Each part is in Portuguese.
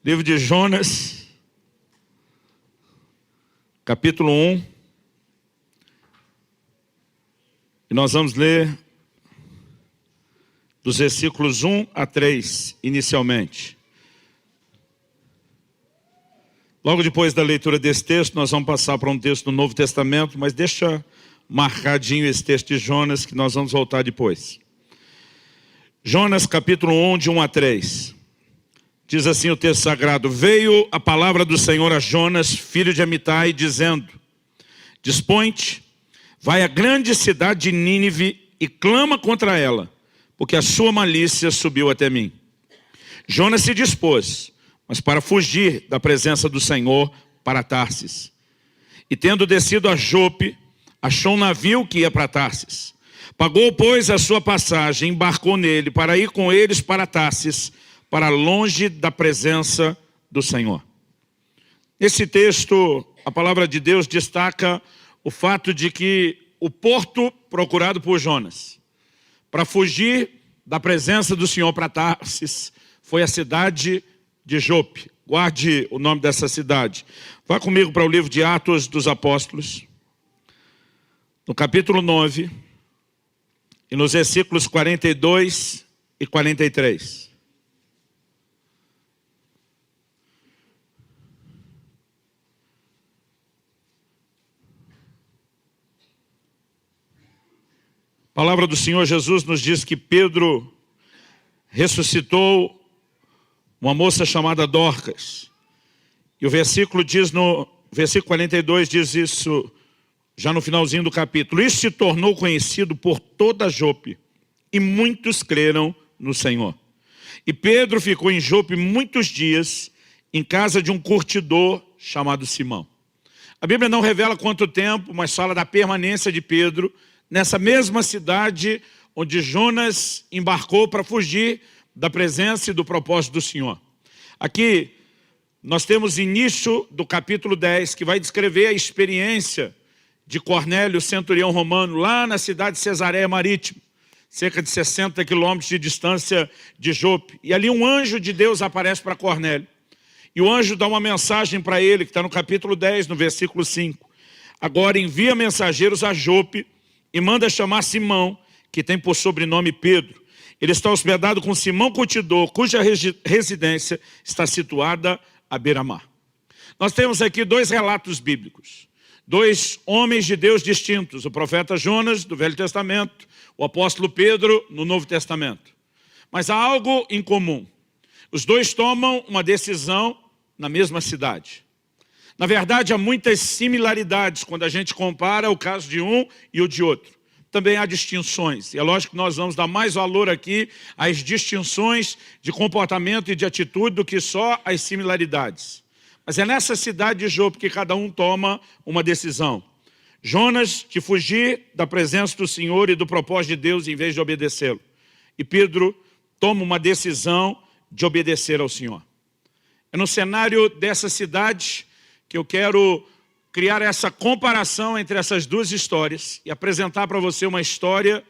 Livro de Jonas, capítulo 1. E nós vamos ler dos versículos 1 a 3, inicialmente. Logo depois da leitura desse texto, nós vamos passar para um texto do Novo Testamento, mas deixa marcadinho esse texto de Jonas, que nós vamos voltar depois. Jonas, capítulo 1, de 1 a 3. Diz assim o texto sagrado: Veio a palavra do Senhor a Jonas, filho de Amitai, dizendo: Dispõe-te, vai à grande cidade de Nínive e clama contra ela, porque a sua malícia subiu até mim. Jonas se dispôs, mas para fugir da presença do Senhor, para Tarsis. E tendo descido a Jope, achou um navio que ia para Tarsis. Pagou, pois, a sua passagem, embarcou nele para ir com eles para Tarsis, para longe da presença do Senhor. Nesse texto, a palavra de Deus destaca o fato de que o porto procurado por Jonas para fugir da presença do Senhor para Tarsis foi a cidade de Jope. Guarde o nome dessa cidade. Vá comigo para o livro de Atos dos Apóstolos, no capítulo 9, e nos versículos 42 e 43. A palavra do Senhor Jesus nos diz que Pedro ressuscitou uma moça chamada Dorcas. E o versículo diz, no versículo 42, diz isso, já no finalzinho do capítulo: Isso se tornou conhecido por toda Jope, e muitos creram no Senhor. E Pedro ficou em Jope muitos dias, em casa de um curtidor chamado Simão. A Bíblia não revela quanto tempo, mas fala da permanência de Pedro nessa mesma cidade onde Jonas embarcou para fugir da presença e do propósito do Senhor. Aqui nós temos início do capítulo 10, que vai descrever a experiência de Cornélio, centurião romano, lá na cidade de Cesareia Marítima, cerca de 60 quilômetros de distância de Jope. E ali um anjo de Deus aparece para Cornélio. E o anjo dá uma mensagem para ele, que está no capítulo 10, no versículo 5. Agora envia mensageiros a Jope e manda chamar Simão, que tem por sobrenome Pedro. Ele está hospedado com Simão Curtidor, cuja residência está situada à beira-mar. Nós temos aqui dois relatos bíblicos, dois homens de Deus distintos: o profeta Jonas, do Velho Testamento, o apóstolo Pedro, no Novo Testamento. Mas há algo em comum: os dois tomam uma decisão na mesma cidade. Na verdade, há muitas similaridades quando a gente compara o caso de um e o de outro. Também há distinções, e é lógico que nós vamos dar mais valor aqui às distinções de comportamento e de atitude do que só às similaridades. Mas é nessa cidade de Jope que cada um toma uma decisão. Jonas, de fugir da presença do Senhor e do propósito de Deus em vez de obedecê-lo. E Pedro toma uma decisão de obedecer ao Senhor. É no cenário dessa cidade que eu quero criar essa comparação entre essas duas histórias e apresentar para você uma história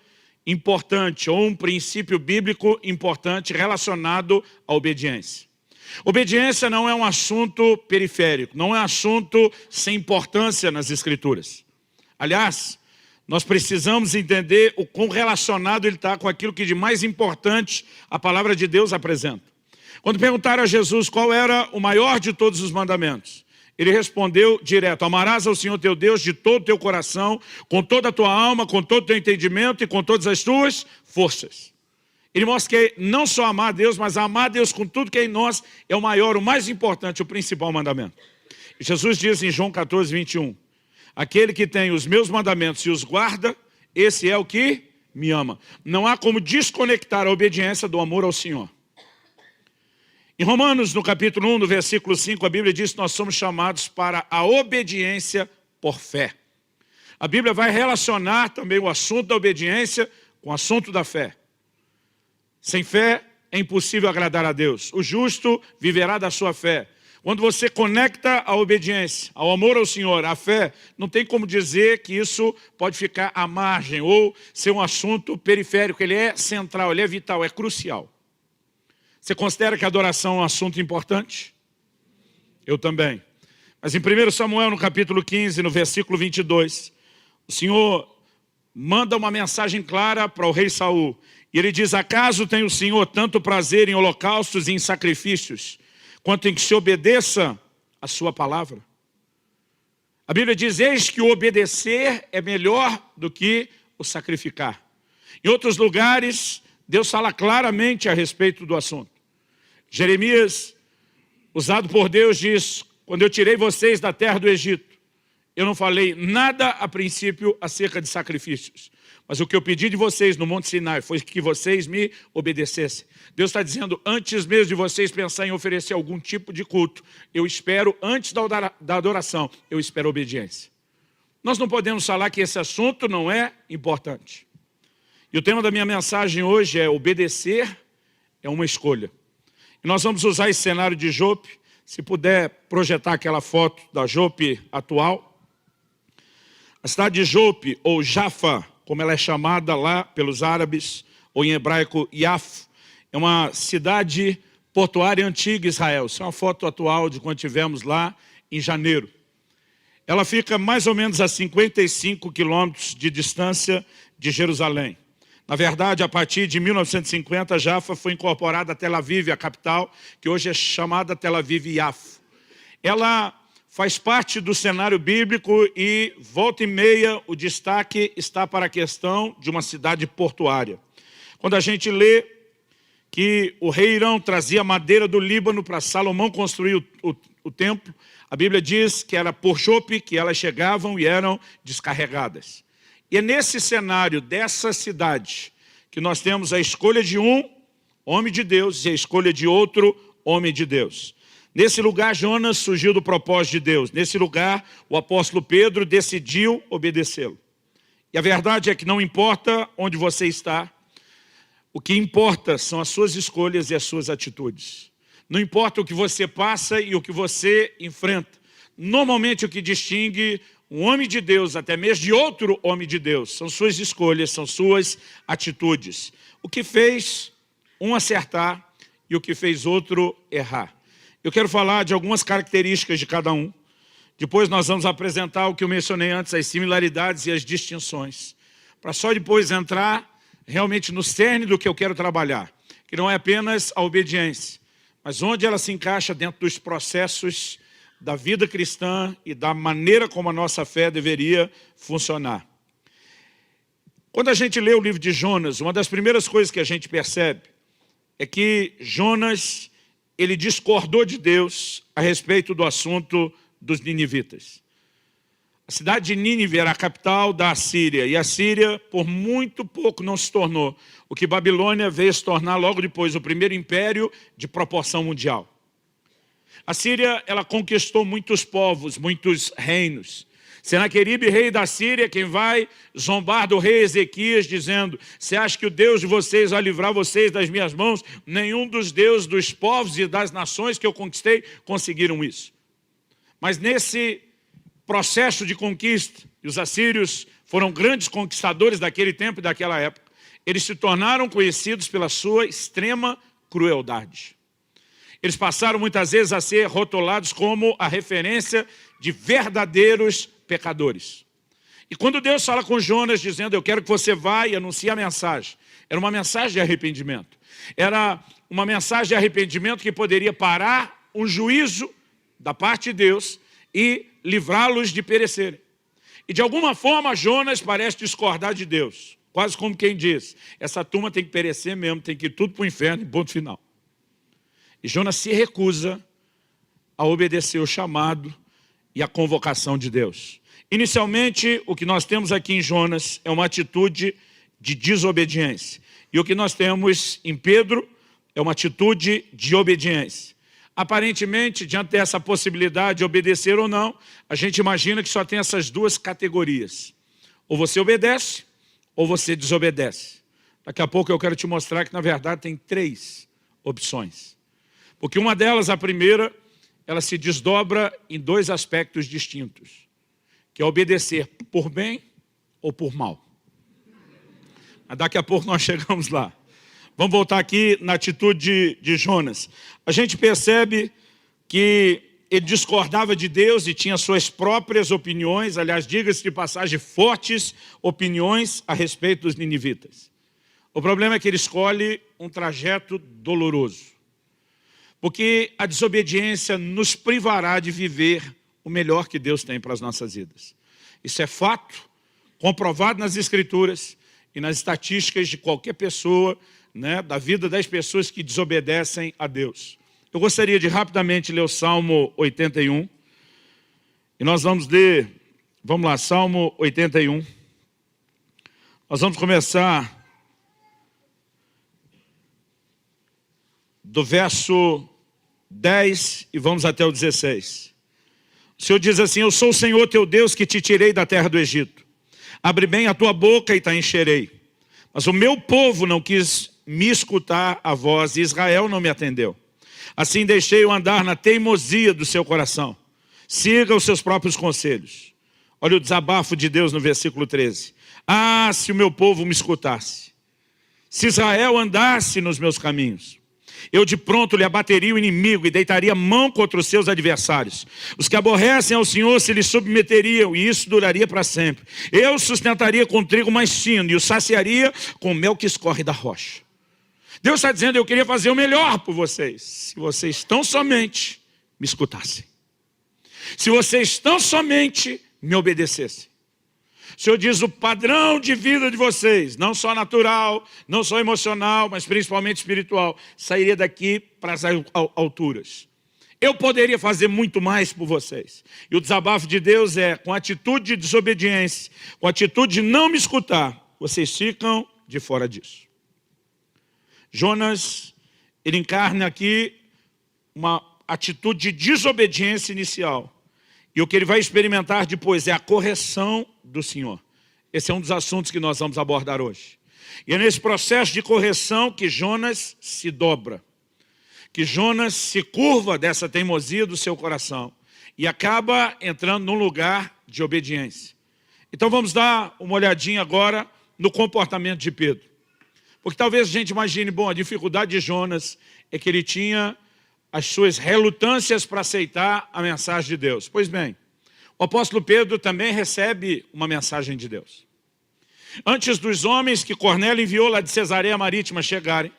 importante, ou um princípio bíblico importante relacionado à obediência. Obediência não é um assunto periférico, não é um assunto sem importância nas Escrituras. Aliás, nós precisamos entender o quão relacionado ele está com aquilo que de mais importante a palavra de Deus apresenta. Quando perguntaram a Jesus qual era o maior de todos os mandamentos, ele respondeu direto: amarás ao Senhor teu Deus de todo o teu coração, com toda a tua alma, com todo o teu entendimento e com todas as tuas forças. Ele mostra que não só amar a Deus, mas amar a Deus com tudo que é em nós é o maior, o mais importante, o principal mandamento. E Jesus diz em João 14, 21, aquele que tem os meus mandamentos e os guarda, esse é o que me ama. Não há como desconectar a obediência do amor ao Senhor. Em Romanos, no capítulo 1, no versículo 5, a Bíblia diz que nós somos chamados para a obediência por fé. A Bíblia vai relacionar também o assunto da obediência com o assunto da fé. Sem fé é impossível agradar a Deus. O justo viverá da sua fé. Quando você conecta a obediência, ao amor ao Senhor, à fé, não tem como dizer que isso pode ficar à margem ou ser um assunto periférico. Ele é central, ele é vital, é crucial. Você considera que a adoração é um assunto importante? Eu também. Mas em 1 Samuel, no capítulo 15, no versículo 22, o Senhor manda uma mensagem clara para o rei Saul. E ele diz: acaso tem o Senhor tanto prazer em holocaustos e em sacrifícios, quanto em que se obedeça a sua palavra? A Bíblia diz: eis que o obedecer é melhor do que o sacrificar. Em outros lugares, Deus fala claramente a respeito do assunto. Jeremias, usado por Deus, diz: quando eu tirei vocês da terra do Egito, eu não falei nada a princípio acerca de sacrifícios. Mas o que eu pedi de vocês no Monte Sinai foi que vocês me obedecessem. Deus está dizendo: antes mesmo de vocês pensarem em oferecer algum tipo de culto, eu espero, antes da adoração, eu espero obediência. Nós não podemos falar que esse assunto não é importante. E o tema da minha mensagem hoje é: obedecer é uma escolha. E nós vamos usar esse cenário de Jope. Se puder projetar aquela foto da Jope atual. A cidade de Jope, ou Jaffa, como ela é chamada lá pelos árabes, ou em hebraico Yaf, é uma cidade portuária antiga em Israel. Isso é uma foto atual de quando tivemos lá em janeiro. Ela fica mais ou menos a 55 quilômetros de distância de Jerusalém. Na verdade, a partir de 1950, Jaffa foi incorporada a Tel Aviv, a capital, que hoje é chamada Tel Aviv-Yafo. Ela faz parte do cenário bíblico e, volta e meia, o destaque está para a questão de uma cidade portuária. Quando a gente lê que o rei Irão trazia madeira do Líbano para Salomão construir o templo, a Bíblia diz que era por Jope que elas chegavam e eram descarregadas. E é nesse cenário dessa cidade que nós temos a escolha de um homem de Deus e a escolha de outro homem de Deus. Nesse lugar, Jonas surgiu do propósito de Deus. Nesse lugar, o apóstolo Pedro decidiu obedecê-lo. E a verdade é que não importa onde você está, o que importa são as suas escolhas e as suas atitudes. Não importa o que você passa e o que você enfrenta. Normalmente o que distingue um homem de Deus, até mesmo de outro homem de Deus, são suas escolhas, são suas atitudes. O que fez um acertar e o que fez outro errar. Eu quero falar de algumas características de cada um. Depois nós vamos apresentar o que eu mencionei antes, as similaridades e as distinções. Para só depois entrar realmente no cerne do que eu quero trabalhar. Que não é apenas a obediência, mas onde ela se encaixa dentro dos processos da vida cristã e da maneira como a nossa fé deveria funcionar. Quando a gente lê o livro de Jonas, uma das primeiras coisas que a gente percebe é que Jonas, ele discordou de Deus a respeito do assunto dos ninivitas. A cidade de Nínive era a capital da Assíria, e a Síria, por muito pouco, não se tornou o que Babilônia veio se tornar logo depois, o primeiro império de proporção mundial. A Síria, ela conquistou muitos povos, muitos reinos. Senaqueribe, rei da Síria, quem vai zombar do rei Ezequias, dizendo: você acha que o Deus de vocês vai livrar vocês das minhas mãos? Nenhum dos deuses dos povos e das nações que eu conquistei conseguiram isso. Mas nesse processo de conquista, e os assírios foram grandes conquistadores daquele tempo e daquela época, eles se tornaram conhecidos pela sua extrema crueldade. Eles passaram muitas vezes a ser rotulados como a referência de verdadeiros pecadores. E quando Deus fala com Jonas dizendo: eu quero que você vá e anuncie a mensagem, era uma mensagem de arrependimento. Era uma mensagem de arrependimento que poderia parar um juízo da parte de Deus e livrá-los de perecerem. E de alguma forma Jonas parece discordar de Deus. Quase como quem diz: essa turma tem que perecer mesmo, tem que ir tudo para o inferno, ponto final. E Jonas se recusa a obedecer o chamado e a convocação de Deus. Inicialmente, o que nós temos aqui em Jonas é uma atitude de desobediência. E o que nós temos em Pedro é uma atitude de obediência. Aparentemente, diante dessa possibilidade de obedecer ou não, a gente imagina que só tem essas duas categorias. Ou você obedece, ou você desobedece. Daqui a pouco eu quero te mostrar que, na verdade, tem três opções. Porque uma delas, a primeira, ela se desdobra em dois aspectos distintos, que é obedecer por bem ou por mal. Mas daqui a pouco nós chegamos lá. Vamos voltar aqui na atitude de Jonas. A gente percebe que ele discordava de Deus e tinha suas próprias opiniões, aliás, diga-se de passagem, fortes opiniões a respeito dos ninivitas. O problema é que ele escolhe um trajeto doloroso, porque a desobediência nos privará de viver o melhor que Deus tem para as nossas vidas. Isso é fato, comprovado nas Escrituras e nas estatísticas de qualquer pessoa, né, da vida das pessoas que desobedecem a Deus. Eu gostaria de rapidamente ler o Salmo 81. E nós vamos ler, vamos lá, Salmo 81. Nós vamos começar do verso 10 e vamos até o 16. O Senhor diz assim: eu sou o Senhor teu Deus que te tirei da terra do Egito. Abre bem a tua boca e te encherei. Mas o meu povo não quis me escutar a voz e Israel não me atendeu. Assim deixei-o andar na teimosia do seu coração. Siga os seus próprios conselhos. Olha o desabafo de Deus no versículo 13. Ah, se o meu povo me escutasse. Se Israel andasse nos meus caminhos. Eu de pronto lhe abateria o inimigo e deitaria mão contra os seus adversários. Os que aborrecem ao Senhor se lhe submeteriam e isso duraria para sempre. Eu sustentaria com trigo mais fino e o saciaria com mel que escorre da rocha. Deus está dizendo: eu queria fazer o melhor por vocês, se vocês tão somente me escutassem. Se vocês tão somente me obedecessem. O Senhor diz: o padrão de vida de vocês, não só natural, não só emocional, mas principalmente espiritual, sairia daqui para as alturas. Eu poderia fazer muito mais por vocês. E o desabafo de Deus é: com atitude de desobediência, com atitude de não me escutar, vocês ficam de fora disso. Jonas, ele encarna aqui uma atitude de desobediência inicial. E o que ele vai experimentar depois é a correção do Senhor. Esse é um dos assuntos que nós vamos abordar hoje. E é nesse processo de correção que Jonas se dobra. Que Jonas se curva dessa teimosia do seu coração. E acaba entrando num lugar de obediência. Então vamos dar uma olhadinha agora no comportamento de Pedro. Porque talvez a gente imagine, bom, a dificuldade de Jonas é que ele tinha as suas relutâncias para aceitar a mensagem de Deus. Pois bem, o apóstolo Pedro também recebe uma mensagem de Deus. Antes dos homens que Cornélio enviou lá de Cesareia Marítima chegarem,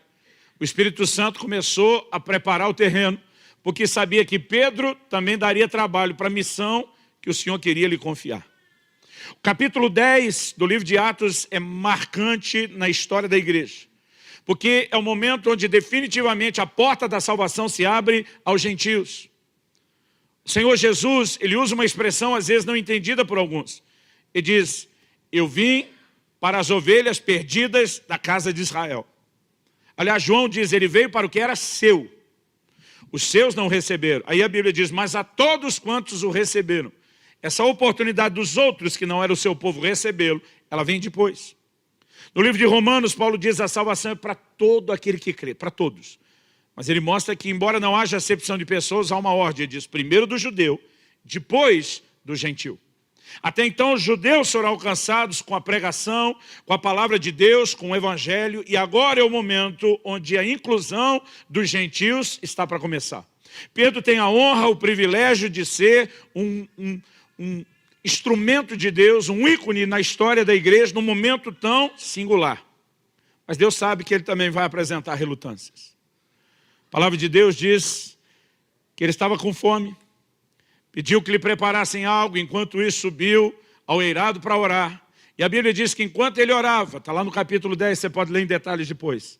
o Espírito Santo começou a preparar o terreno, porque sabia que Pedro também daria trabalho para a missão que o Senhor queria lhe confiar. O capítulo 10 do livro de Atos é marcante na história da igreja, porque é o momento onde definitivamente a porta da salvação se abre aos gentios. O Senhor Jesus, ele usa uma expressão às vezes não entendida por alguns. Ele diz: eu vim para as ovelhas perdidas da casa de Israel. Aliás, João diz, ele veio para o que era seu. Os seus não receberam. Aí a Bíblia diz: mas a todos quantos o receberam. Essa oportunidade dos outros que não era o seu povo recebê-lo, ela vem depois. No livro de Romanos, Paulo diz: a salvação é para todo aquele que crê, para todos. Mas ele mostra que, embora não haja acepção de pessoas, há uma ordem. Ele diz: primeiro do judeu, depois do gentil. Até então os judeus serão alcançados com a pregação, com a palavra de Deus, com o evangelho. E agora é o momento onde a inclusão dos gentios está para começar. Pedro tem a honra, o privilégio de ser um instrumento de Deus, um ícone na história da igreja, num momento tão singular. Mas Deus sabe que ele também vai apresentar relutâncias. A palavra de Deus diz que ele estava com fome, pediu que lhe preparassem algo, enquanto isso subiu ao eirado para orar. E a Bíblia diz que enquanto ele orava, está lá no capítulo 10, você pode ler em detalhes depois,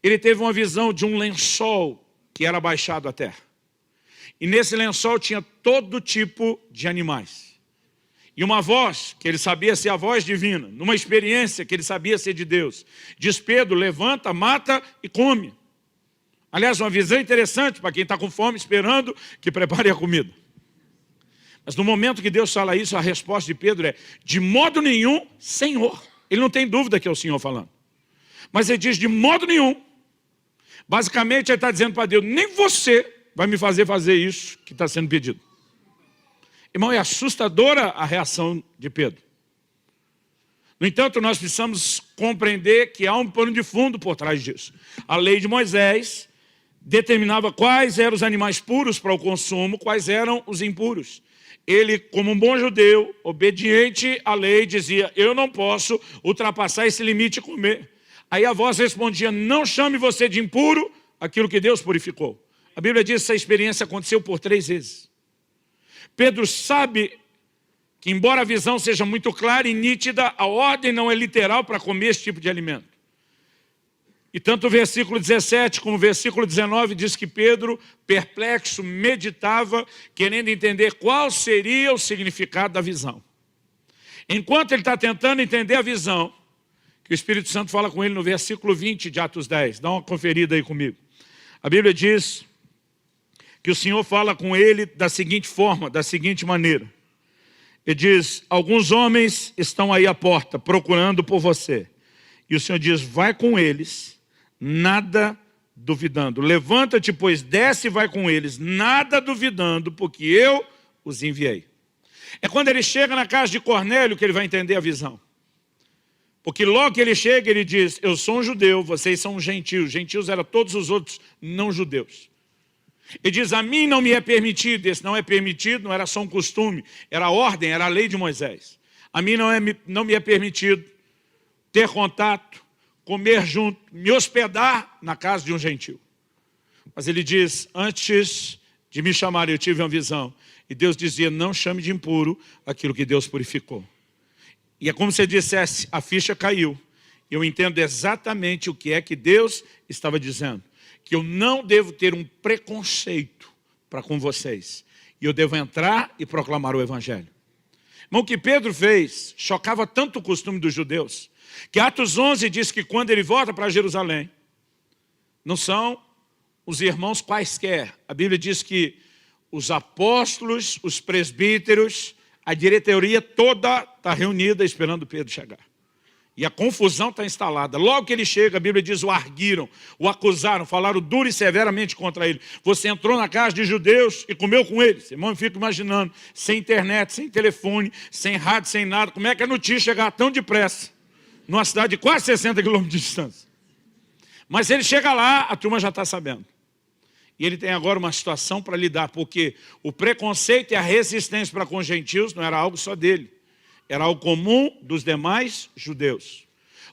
ele teve uma visão de um lençol que era baixado à terra. E nesse lençol tinha todo tipo de animais. E uma voz, que ele sabia ser a voz divina, numa experiência que ele sabia ser de Deus, diz: Pedro, levanta, mata e come. Aliás, uma visão interessante para quem está com fome, esperando que prepare a comida. Mas no momento que Deus fala isso, a resposta de Pedro é: de modo nenhum, Senhor. Ele não tem dúvida que é o Senhor falando. Mas ele diz: de modo nenhum. Basicamente ele está dizendo para Deus: nem você vai me fazer isso que está sendo pedido. Irmão, é assustadora a reação de Pedro. No entanto, nós precisamos compreender que há um pano de fundo por trás disso. A lei de Moisés determinava quais eram os animais puros para o consumo, quais eram os impuros. Ele, como um bom judeu, obediente à lei, dizia: eu não posso ultrapassar esse limite e comer. Aí a voz respondia: não chame você de impuro aquilo que Deus purificou. A Bíblia diz que essa experiência aconteceu por 3 vezes. Pedro sabe que, embora a visão seja muito clara e nítida, a ordem não é literal para comer esse tipo de alimento. E tanto o versículo 17 como o versículo 19 diz que Pedro, perplexo, meditava, querendo entender qual seria o significado da visão. Enquanto ele está tentando entender a visão, que o Espírito Santo fala com ele no versículo 20 de Atos 10. Dá uma conferida aí comigo. A Bíblia diz que o Senhor fala com ele da seguinte forma, da seguinte maneira. Ele diz: alguns homens estão aí à porta, procurando por você. E o Senhor diz: vai com eles, nada duvidando. Levanta-te, pois, desce e vai com eles, nada duvidando, porque eu os enviei. É quando ele chega na casa de Cornélio que ele vai entender a visão. Porque logo que ele chega, ele diz: eu sou um judeu, vocês são gentios. Gentios eram todos os outros não judeus. Ele diz: a mim não me é permitido. Esse não é permitido não era só um costume, era a ordem, era a lei de Moisés. A mim não me é permitido ter contato, comer junto, me hospedar na casa de um gentio. Mas ele diz: antes de me chamar eu tive uma visão. E Deus dizia: não chame de impuro aquilo que Deus purificou. E é como se ele dissesse: a ficha caiu. Eu entendo exatamente o que é que Deus estava dizendo. Que eu não devo ter um preconceito para com vocês. E eu devo entrar e proclamar o Evangelho. Mas o que Pedro fez chocava tanto o costume dos judeus, que Atos 11 diz que quando ele volta para Jerusalém, não são os irmãos quaisquer. A Bíblia diz que os apóstolos, os presbíteros, a diretoria toda está reunida esperando Pedro chegar. E a confusão está instalada. Logo que ele chega, a Bíblia diz: o arguiram, o acusaram, falaram duro e severamente contra ele. Você entrou na casa de judeus e comeu com eles. Irmão, eu fico imaginando, sem internet, sem telefone, sem rádio, sem nada, como é que a notícia chegar tão depressa, numa cidade de quase 60 quilômetros de distância. Mas ele chega lá, a turma já está sabendo. E ele tem agora uma situação para lidar, porque o preconceito e a resistência para com os gentios não era algo só dele. Era algo comum dos demais judeus.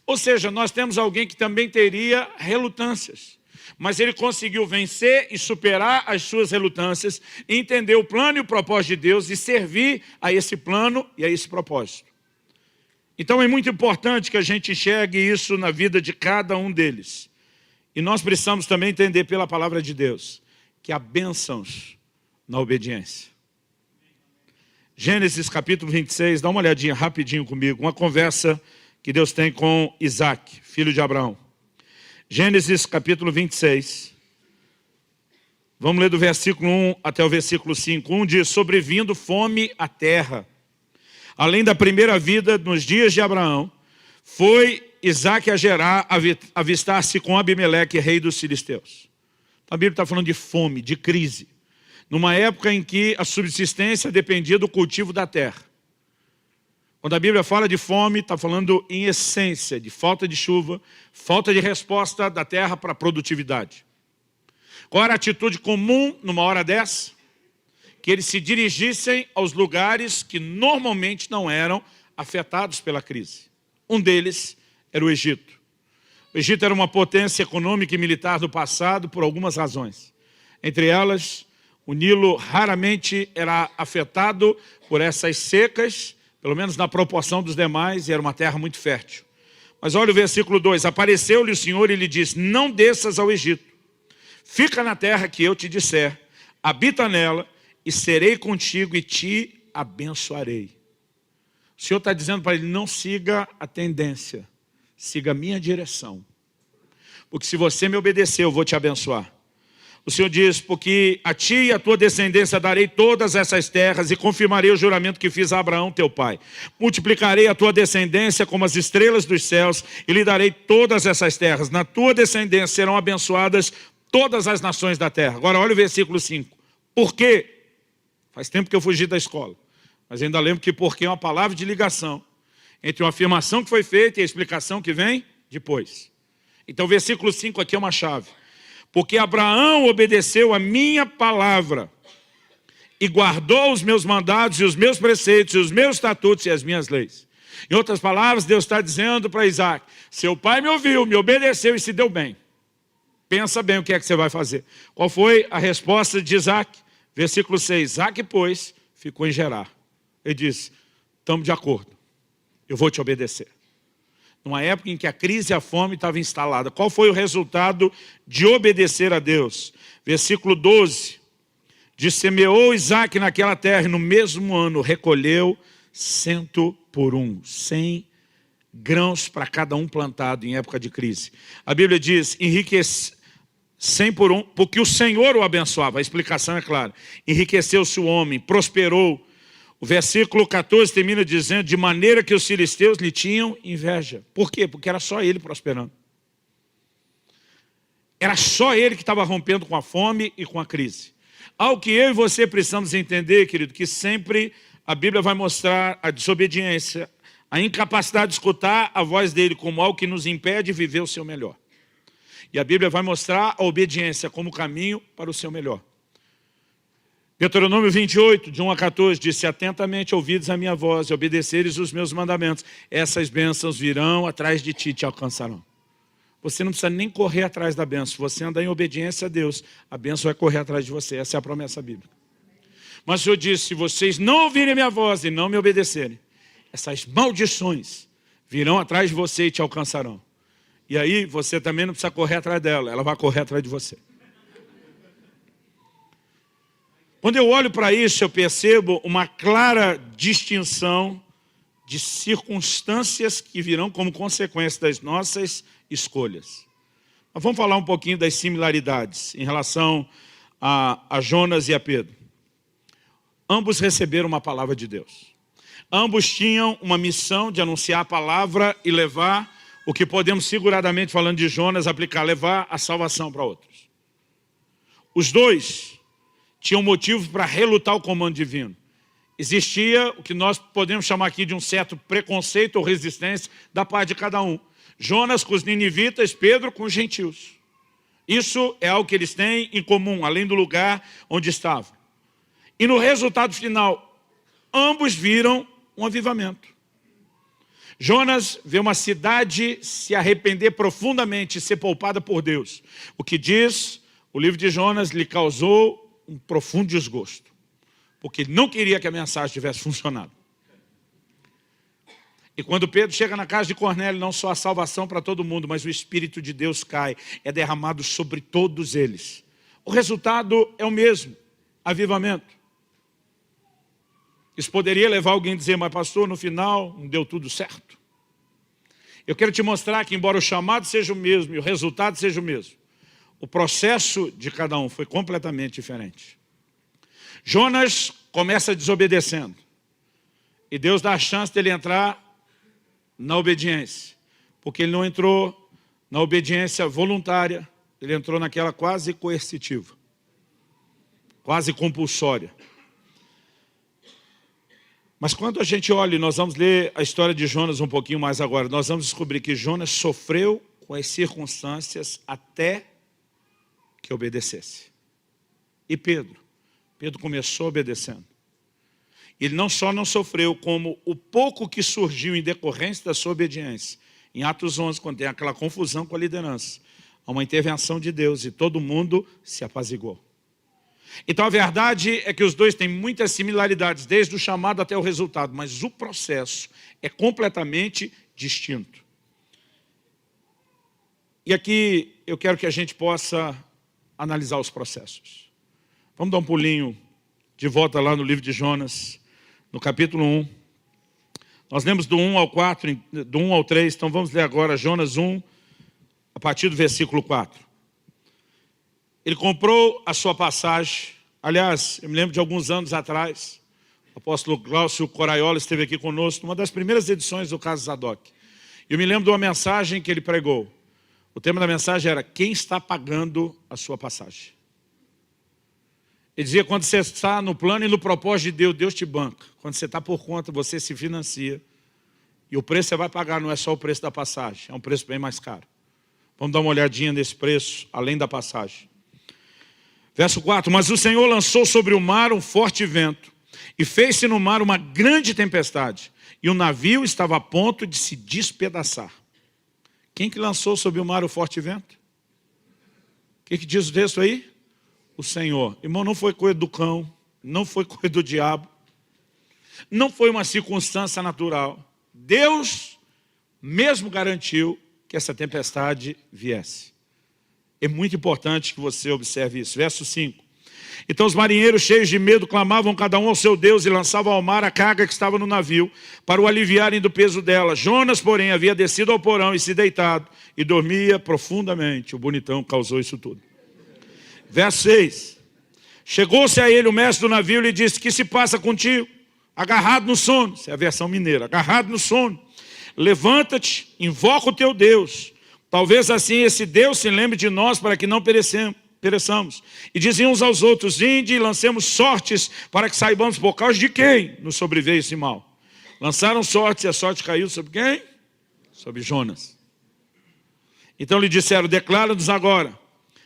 Ou seja, nós temos alguém que também teria relutâncias. Mas ele conseguiu vencer e superar as suas relutâncias, entender o plano e o propósito de Deus e servir a esse plano e a esse propósito. Então é muito importante que a gente enxergue isso na vida de cada um deles. E nós precisamos também entender pela palavra de Deus que há bênçãos na obediência. Gênesis capítulo 26, dá uma olhadinha rapidinho comigo, uma conversa que Deus tem com Isaac, filho de Abraão. Gênesis capítulo 26, vamos ler do versículo 1 até o versículo 5. 1 diz: sobrevindo fome à terra, além da primeira vida nos dias de Abraão, foi Isaac a Gerar avistar-se com Abimeleque, rei dos filisteus. A Bíblia está falando de fome, de crise. Numa época em que a subsistência dependia do cultivo da terra. Quando a Bíblia fala de fome, está falando em essência de falta de chuva, falta de resposta da terra para a produtividade. Qual era a atitude comum numa hora dessa? Que eles se dirigissem aos lugares que normalmente não eram afetados pela crise. Um deles era o Egito. O Egito era uma potência econômica e militar do passado por algumas razões. Entre elas, o Nilo raramente era afetado por essas secas, pelo menos na proporção dos demais, e era uma terra muito fértil. Mas olha o versículo 2. Apareceu-lhe o Senhor e lhe disse: não desças ao Egito. Fica na terra que eu te disser, habita nela, e serei contigo e te abençoarei. O Senhor está dizendo para ele: não siga a tendência, siga a minha direção. Porque se você me obedecer, eu vou te abençoar. O Senhor diz: porque a ti e a tua descendência darei todas essas terras e confirmarei o juramento que fiz a Abraão teu pai. Multiplicarei a tua descendência como as estrelas dos céus e lhe darei todas essas terras. Na tua descendência serão abençoadas todas as nações da terra. Agora olha o versículo 5. Por quê? Faz tempo que eu fugi da escola, mas ainda lembro que porque é uma palavra de ligação entre uma afirmação que foi feita e a explicação que vem depois. Então o versículo 5 aqui é uma chave. porque Abraão obedeceu a minha palavra e guardou os meus mandados e os meus preceitos e os meus estatutos e as minhas leis. Em outras palavras, Deus está dizendo para Isaac, seu pai me ouviu, me obedeceu e se deu bem. Pensa bem o que é que você vai fazer. Qual foi a resposta de Isaac? Versículo 6, Isaac, pois, ficou em Gerar. Ele disse, estamos de acordo, eu vou te obedecer. Numa época em que a crise e a fome estavam instaladas. Qual foi o resultado de obedecer a Deus? Versículo 12, diz, semeou Isaac naquela terra e no mesmo ano recolheu 100 por 1, 100 grãos para cada um plantado em época de crise. A Bíblia diz, enriquece 100 por 1, porque o Senhor o abençoava. A explicação é clara. Enriqueceu-se o homem, prosperou. O versículo 14 termina dizendo, de maneira que os filisteus lhe tinham inveja. Por quê? Porque era só ele prosperando. Era só ele que estava rompendo com a fome e com a crise. Ao que eu e você precisamos entender, querido, que sempre a Bíblia vai mostrar a desobediência, a incapacidade de escutar a voz dele como algo que nos impede de viver o seu melhor. E a Bíblia vai mostrar a obediência como caminho para o seu melhor. Deuteronômio 28, de 1 a 14, diz, se atentamente ouvides a minha voz e obedeceres os meus mandamentos, essas bênçãos virão atrás de ti e te alcançarão. Você não precisa nem correr atrás da bênção. Se você andar em obediência a Deus, a bênção vai correr atrás de você. Essa é a promessa bíblica. Mas o Senhor disse, se vocês não ouvirem a minha voz e não me obedecerem, essas maldições virão atrás de você e te alcançarão. E aí você também não precisa correr atrás dela, ela vai correr atrás de você. Quando eu olho para isso, eu percebo uma clara distinção de circunstâncias que virão como consequência das nossas escolhas. Mas vamos falar um pouquinho das similaridades em relação a Jonas e a Pedro. Ambos receberam uma palavra de Deus. Ambos tinham uma missão de anunciar a palavra e levar o que podemos, figuradamente falando de Jonas, aplicar, levar a salvação para outros. Os dois tinham motivo para relutar o comando divino. Existia o que nós podemos chamar aqui de um certo preconceito ou resistência da parte de cada um. Jonas com os ninivitas, Pedro com os gentios. Isso é algo que eles têm em comum, além do lugar onde estavam. E no resultado final, ambos viram um avivamento. Jonas vê uma cidade se arrepender profundamente e ser poupada por Deus. O que diz, o livro de Jonas lhe causou um profundo desgosto, porque ele não queria que a mensagem tivesse funcionado. E quando Pedro chega na casa de Cornélio, não só a salvação para todo mundo, mas o Espírito de Deus cai, é derramado sobre todos eles. O resultado é o mesmo, avivamento. Isso poderia levar alguém a dizer, mas pastor, no final não deu tudo certo. Eu quero te mostrar que embora o chamado seja o mesmo e o resultado seja o mesmo, o processo de cada um foi completamente diferente. Jonas começa desobedecendo. E Deus dá a chance dele entrar na obediência. Porque ele não entrou na obediência voluntária, ele entrou naquela quase coercitiva, quase compulsória. Mas quando a gente olha, nós vamos ler a história de Jonas um pouquinho mais agora, nós vamos descobrir que Jonas sofreu com as circunstâncias até que obedecesse. E Pedro começou obedecendo. Ele não só não sofreu, como o pouco que surgiu em decorrência da sua obediência. Em Atos 11, quando tem aquela confusão com a liderança, há uma intervenção de Deus e todo mundo se apaziguou. Então a verdade é que os dois têm muitas similaridades, desde o chamado até o resultado, mas o processo é completamente distinto. E aqui eu quero que a gente possa analisar os processos. Vamos dar um pulinho de volta lá no livro de Jonas, no capítulo 1. Nós lemos do 1 ao 4, do 1 ao 3, então vamos ler agora Jonas 1, a partir do versículo 4. Ele comprou a sua passagem. Aliás, eu me lembro de alguns anos atrás, o apóstolo Glaucio Coraiola esteve aqui conosco, numa das primeiras edições do Caso Zadok. Eu me lembro de uma mensagem que ele pregou. O tema da mensagem era, quem está pagando a sua passagem? Ele dizia, quando você está no plano e no propósito de Deus, Deus te banca. Quando você está por conta, você se financia. E o preço que você vai pagar não é só o preço da passagem, é um preço bem mais caro. Vamos dar uma olhadinha nesse preço, além da passagem. Verso 4, mas o Senhor lançou sobre o mar um forte vento, e fez-se no mar uma grande tempestade, e o navio estava a ponto de se despedaçar. Quem que lançou sobre o mar o forte vento? O que diz o texto aí? O Senhor. Irmão, não foi coisa do cão, não foi coisa do diabo, não foi uma circunstância natural. Deus mesmo garantiu que essa tempestade viesse. É muito importante que você observe isso. Verso 5. Então os marinheiros, cheios de medo, clamavam cada um ao seu Deus e lançavam ao mar a carga que estava no navio, para o aliviarem do peso dela. Jonas, porém, havia descido ao porão e se deitado, e dormia profundamente. O bonitão causou isso tudo. Verso 6. Chegou-se a ele o mestre do navio e lhe disse: que se passa contigo? Agarrado no sono, essa é a versão mineira, agarrado no sono. Levanta-te, invoca o teu Deus. Talvez assim esse Deus se lembre de nós para que não pereçamos. E diziam uns aos outros: vinde e lancemos sortes para que saibamos por causa de quem nos sobreveio esse mal. Lançaram sortes e a sorte caiu sobre quem? Sobre Jonas. Então lhe disseram: declara-nos agora,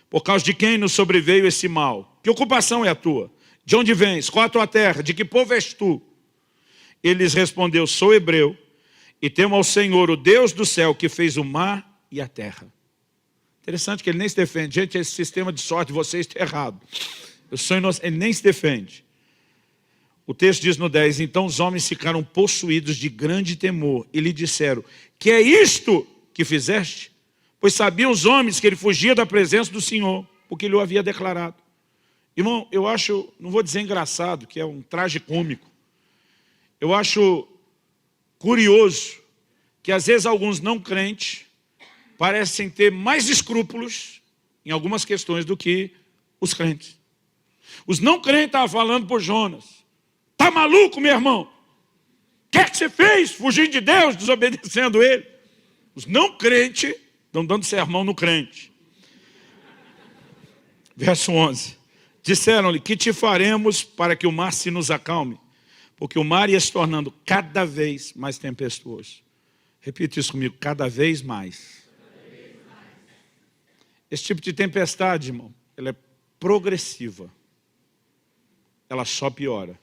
por causa de quem nos sobreveio esse mal. Que ocupação é a tua? De onde vens? Qual a tua terra? De que povo és tu? Ele lhes respondeu: sou hebreu, e temo ao Senhor, o Deus do céu, que fez o mar e a terra. Interessante que ele nem se defende. Gente, esse sistema de sorte de vocês está errado. Eu sou inocente. Ele nem se defende. O texto diz no 10, então os homens ficaram possuídos de grande temor e lhe disseram: que é isto que fizeste? Pois sabiam os homens que ele fugia da presença do Senhor, porque ele o havia declarado. Irmão, eu acho, não vou dizer engraçado, que é um traje cômico. Eu acho curioso que às vezes alguns não crentes parecem ter mais escrúpulos em algumas questões do que os crentes. Os não crentes estavam falando por Jonas: tá maluco, meu irmão? O que é que você fez? Fugindo de Deus, desobedecendo ele. Os não crentes estão dando sermão no crente. Verso 11. Disseram-lhe: que te faremos para que o mar se nos acalme? Porque o mar ia se tornando cada vez mais tempestuoso. Repita isso comigo: cada vez mais. Esse tipo de tempestade, irmão, ela é progressiva. Ela só piora.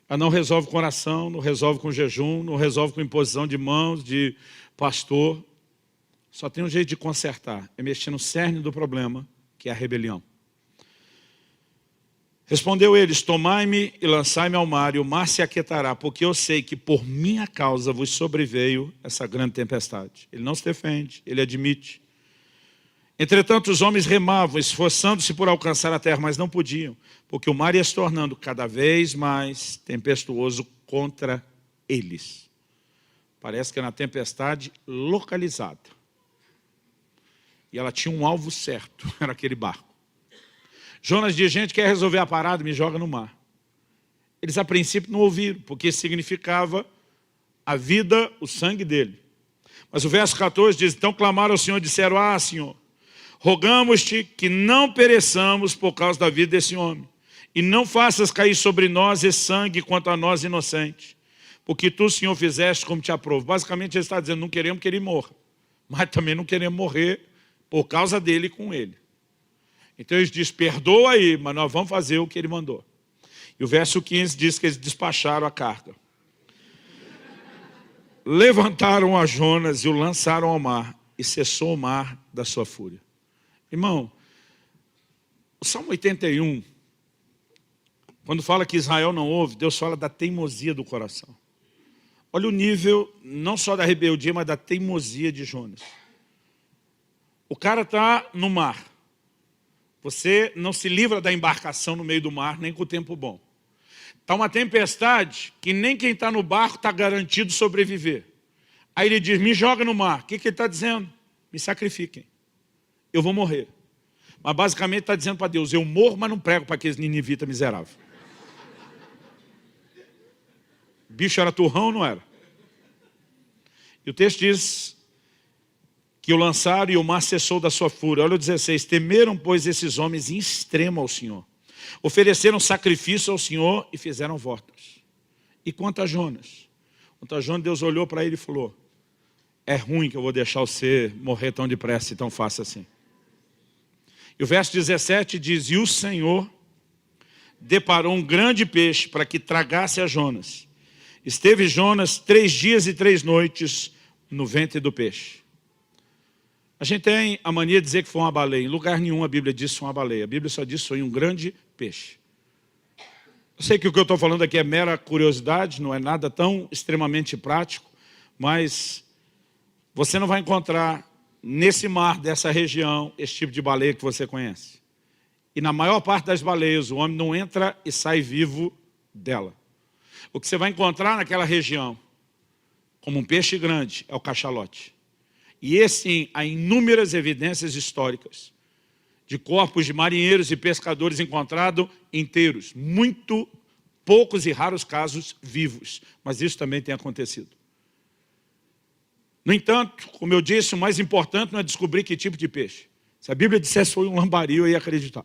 Ela não resolve com oração, não resolve com jejum, não resolve com imposição de mãos, de pastor. Só tem um jeito de consertar: é mexer no cerne do problema, que é a rebelião. Respondeu eles: tomai-me e lançai-me ao mar, e o mar se aquietará, porque eu sei que por minha causa vos sobreveio essa grande tempestade. Ele não se defende, ele admite. Entretanto os homens remavam, esforçando-se por alcançar a terra, mas não podiam, porque o mar ia se tornando cada vez mais tempestuoso contra eles. Parece que era uma tempestade localizada. E ela tinha um alvo certo, era aquele barco. Jonas diz: gente, quer resolver a parada, me joga no mar. Eles a princípio não ouviram, porque isso significava a vida, o sangue dele. Mas o verso 14 diz: então clamaram ao Senhor e disseram: ah, Senhor, rogamos-te que não pereçamos por causa da vida desse homem, e não faças cair sobre nós esse sangue quanto a nós inocentes, porque tu, Senhor, fizeste como te aprovo. Basicamente ele está dizendo: não queremos que ele morra, mas também não queremos morrer por causa dele e com ele. Então eles dizem: perdoa aí, mas nós vamos fazer o que ele mandou. E o verso 15 diz que eles despacharam a carga. Levantaram a Jonas e o lançaram ao mar, e cessou o mar da sua fúria. Irmão, o Salmo 81, quando fala que Israel não ouve, Deus fala da teimosia do coração. Olha o nível, não só da rebeldia, mas da teimosia de Jonas. O cara está no mar. Você não se livra da embarcação no meio do mar, nem com o tempo bom. Está uma tempestade que nem quem está no barco está garantido sobreviver. Aí ele diz: me joga no mar. O que ele está dizendo? Me sacrifiquem. Eu vou morrer. Mas basicamente está dizendo para Deus: eu morro, mas não prego para aqueles ninivitas miseráveis. O bicho era turrão ou não era? E o texto diz que o lançaram e o mar cessou da sua fúria. Olha o 16. Temeram, pois, esses homens em extremo ao Senhor. Ofereceram sacrifício ao Senhor e fizeram votos. E quanto a Jonas? Deus olhou para ele e falou: é ruim que eu vou deixar você morrer tão depressa e tão fácil assim. E o verso 17 diz, e o Senhor deparou um grande peixe para que tragasse a Jonas. Esteve Jonas 3 dias e 3 noites no ventre do peixe. A gente tem a mania de dizer que foi uma baleia. Em lugar nenhum a Bíblia diz que foi uma baleia. A Bíblia só diz que foi um grande peixe. Eu sei que o que eu estou falando aqui é mera curiosidade, não é nada tão extremamente prático, mas você não vai encontrar nesse mar dessa região esse tipo de baleia que você conhece. E na maior parte das baleias o homem não entra e sai vivo dela. O que você vai encontrar naquela região, como um peixe grande, é o cachalote. E esse, há inúmeras evidências históricas de corpos de marinheiros e pescadores encontrados inteiros. Muito poucos e raros casos vivos, mas isso também tem acontecido. No entanto, como eu disse, o mais importante não é descobrir que tipo de peixe. Se a Bíblia dissesse que foi um lambari, eu ia acreditar.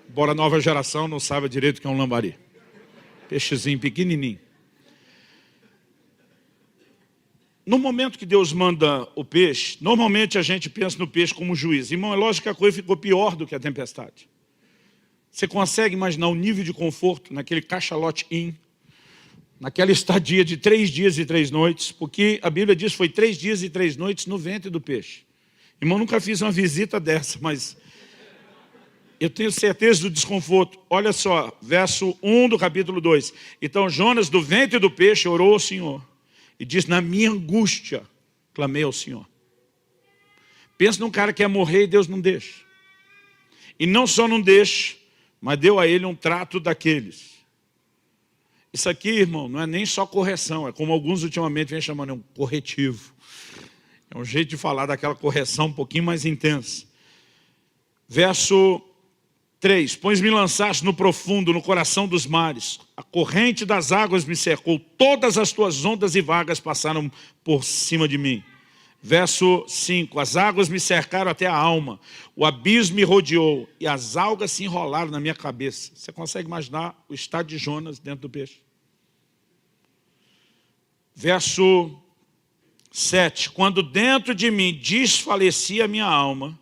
Embora a nova geração não saiba direito o que é um lambari. Peixezinho pequenininho. No momento que Deus manda o peixe, normalmente a gente pensa no peixe como juiz. Irmão, é lógico que a coisa ficou pior do que a tempestade. Você consegue imaginar o nível de conforto naquele cachalote naquela estadia de 3 dias e 3 noites, porque a Bíblia diz que foi 3 dias e 3 noites no ventre do peixe. Irmão, nunca fiz uma visita dessa, mas eu tenho certeza do desconforto. Olha só, verso 1 do capítulo 2. Então Jonas, do ventre do peixe, orou ao Senhor e diz, na minha angústia, clamei ao Senhor. Pensa num cara que quer morrer e Deus não deixa. E não só não deixa, mas deu a ele um trato daqueles. Isso aqui, irmão, não é nem só correção, é como alguns ultimamente vêm chamando, é um corretivo. É um jeito de falar daquela correção um pouquinho mais intensa. Verso 3, pois me lançaste no profundo, no coração dos mares, a corrente das águas me cercou, todas as tuas ondas e vagas passaram por cima de mim. Verso 5, as águas me cercaram até a alma, o abismo me rodeou e as algas se enrolaram na minha cabeça. Você consegue imaginar o estado de Jonas dentro do peixe? Verso 7, quando dentro de mim desfalecia a minha alma,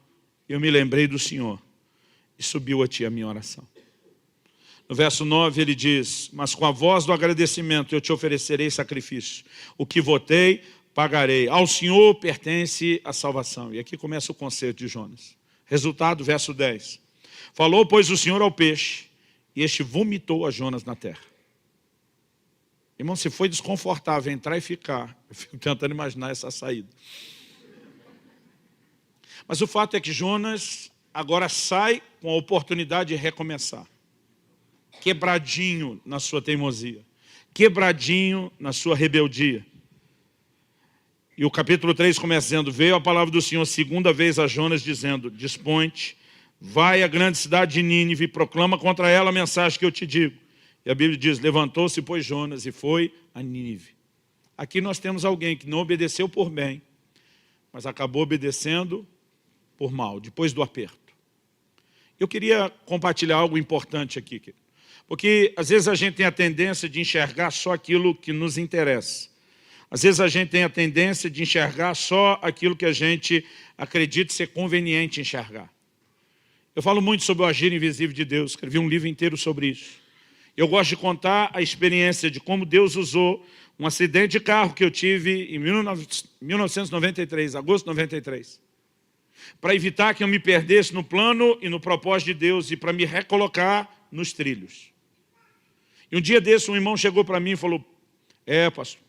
eu me lembrei do Senhor e subiu a ti a minha oração. No verso 9 ele diz, mas com a voz do agradecimento eu te oferecerei sacrifício, o que votei, pagarei. Ao Senhor pertence a salvação. E aqui começa o conceito de Jonas. Resultado, verso 10. Falou, pois, o Senhor ao peixe, e este vomitou a Jonas na terra. Irmão, se foi desconfortável entrar e ficar, eu fico tentando imaginar essa saída. Mas o fato é que Jonas agora sai com a oportunidade de recomeçar. Quebradinho na sua teimosia. Quebradinho na sua rebeldia. E o capítulo 3 começa dizendo, veio a palavra do Senhor segunda vez a Jonas, dizendo, dispõe-te, vai à grande cidade de Nínive e proclama contra ela a mensagem que eu te digo. E a Bíblia diz, levantou-se, pois, Jonas e foi a Nínive. Aqui nós temos alguém que não obedeceu por bem, mas acabou obedecendo por mal, depois do aperto. Eu queria compartilhar algo importante aqui, porque às vezes a gente tem a tendência de enxergar só aquilo que nos interessa. Às vezes a gente tem a tendência de enxergar só aquilo que a gente acredita ser conveniente enxergar. Eu falo muito sobre o agir invisível de Deus, escrevi um livro inteiro sobre isso. Eu gosto de contar a experiência de como Deus usou um acidente de carro que eu tive em 1993, agosto de 93, para evitar que eu me perdesse no plano e no propósito de Deus e para me recolocar nos trilhos. E um dia desse um irmão chegou para mim e falou, pastor,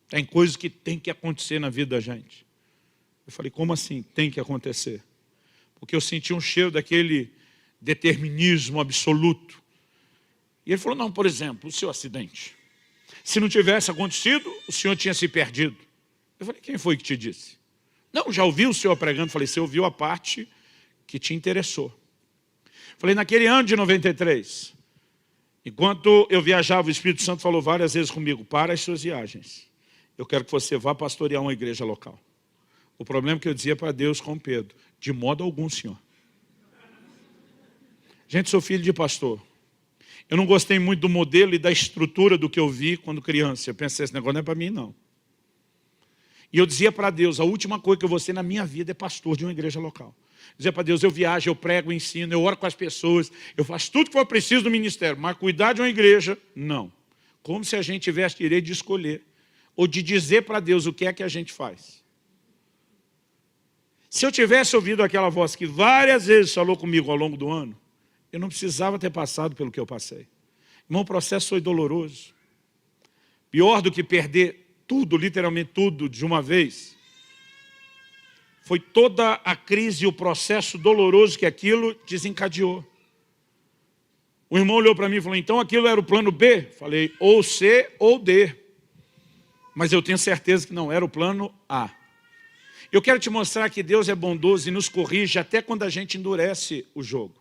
tem coisas que tem que acontecer na vida da gente. Eu falei, como assim tem que acontecer? Porque eu senti um cheiro daquele determinismo absoluto. E ele falou, não, por exemplo, o seu acidente. Se não tivesse acontecido, o senhor tinha se perdido. Eu falei, quem foi que te disse? Não, já ouvi o senhor pregando. Eu falei, você ouviu a parte que te interessou. Eu falei, naquele ano de 93, enquanto eu viajava, o Espírito Santo falou várias vezes comigo, para as suas viagens. Eu quero que você vá pastorear uma igreja local. O problema que eu dizia para Deus com Pedro, de modo algum, senhor. Gente, sou filho de pastor. Eu não gostei muito do modelo e da estrutura do que eu vi quando criança. Eu pensei, esse negócio não é para mim, não. E eu dizia para Deus, a última coisa que eu vou ser na minha vida é pastor de uma igreja local. Dizia para Deus, eu viajo, eu prego, eu ensino, eu oro com as pessoas, eu faço tudo que for preciso do ministério, mas cuidar de uma igreja, não. Como se a gente tivesse direito de escolher, ou de dizer para Deus o que é que a gente faz. Se eu tivesse ouvido aquela voz que várias vezes falou comigo ao longo do ano, eu não precisava ter passado pelo que eu passei. Irmão, o processo foi doloroso. Pior do que perder tudo, literalmente tudo, de uma vez, foi toda a crise e o processo doloroso que aquilo desencadeou. O irmão olhou para mim e falou, então aquilo era o plano B? Falei, ou C ou D. Mas eu tenho certeza que não era o plano A. Eu quero te mostrar que Deus é bondoso e nos corrige até quando a gente endurece o jogo.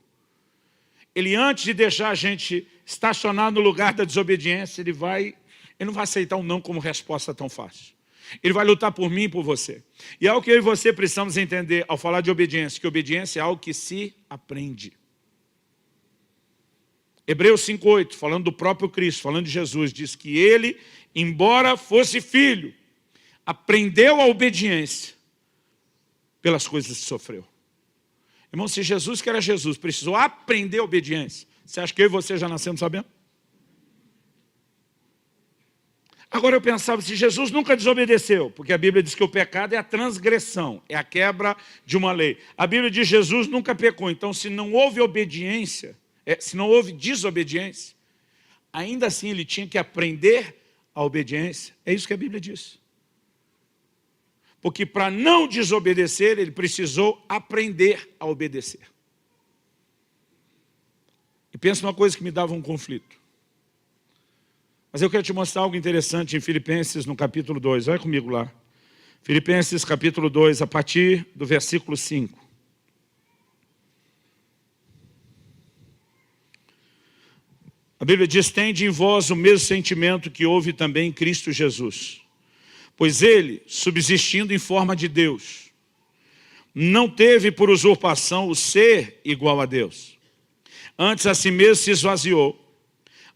Ele, antes de deixar a gente estacionar no lugar da desobediência, ele não vai aceitar um não como resposta tão fácil. Ele vai lutar por mim e por você. E é algo que eu e você precisamos entender ao falar de obediência, que obediência é algo que se aprende. Hebreus 5:8, falando do próprio Cristo, falando de Jesus, diz que ele, embora fosse filho, aprendeu a obediência pelas coisas que sofreu. Irmão, se Jesus, que era Jesus, precisou aprender a obediência, você acha que eu e você já nascemos sabendo? Agora eu pensava, se Jesus nunca desobedeceu, porque a Bíblia diz que o pecado é a transgressão, é a quebra de uma lei. A Bíblia diz que Jesus nunca pecou, então se não houve obediência, se não houve desobediência, ainda assim ele tinha que aprender a obediência. É isso que a Bíblia diz. Porque para não desobedecer, ele precisou aprender a obedecer. E pensa numa coisa que me dava um conflito. Mas eu quero te mostrar algo interessante em Filipenses, no capítulo 2. Vai comigo lá. Filipenses, capítulo 2, a partir do versículo 5. A Bíblia diz, tende em vós o mesmo sentimento que houve também em Cristo Jesus. Pois ele, subsistindo em forma de Deus, não teve por usurpação o ser igual a Deus. Antes a si mesmo se esvaziou,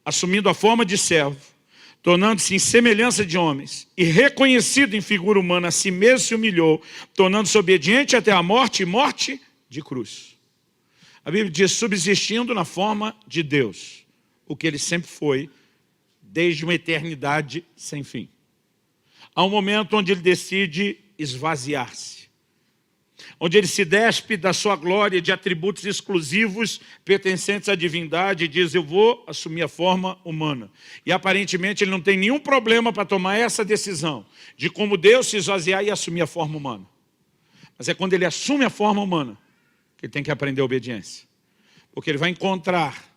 assumindo a forma de servo, tornando-se em semelhança de homens, e reconhecido em figura humana, a si mesmo se humilhou, tornando-se obediente até a morte, e morte de cruz. A Bíblia diz, subsistindo na forma de Deus, o que ele sempre foi, desde uma eternidade sem fim. Há um momento onde ele decide esvaziar-se, onde ele se despe da sua glória de atributos exclusivos pertencentes à divindade e diz, eu vou assumir a forma humana. E aparentemente ele não tem nenhum problema para tomar essa decisão de como Deus se esvaziar e assumir a forma humana. Mas é quando ele assume a forma humana que ele tem que aprender a obediência. Porque ele vai encontrar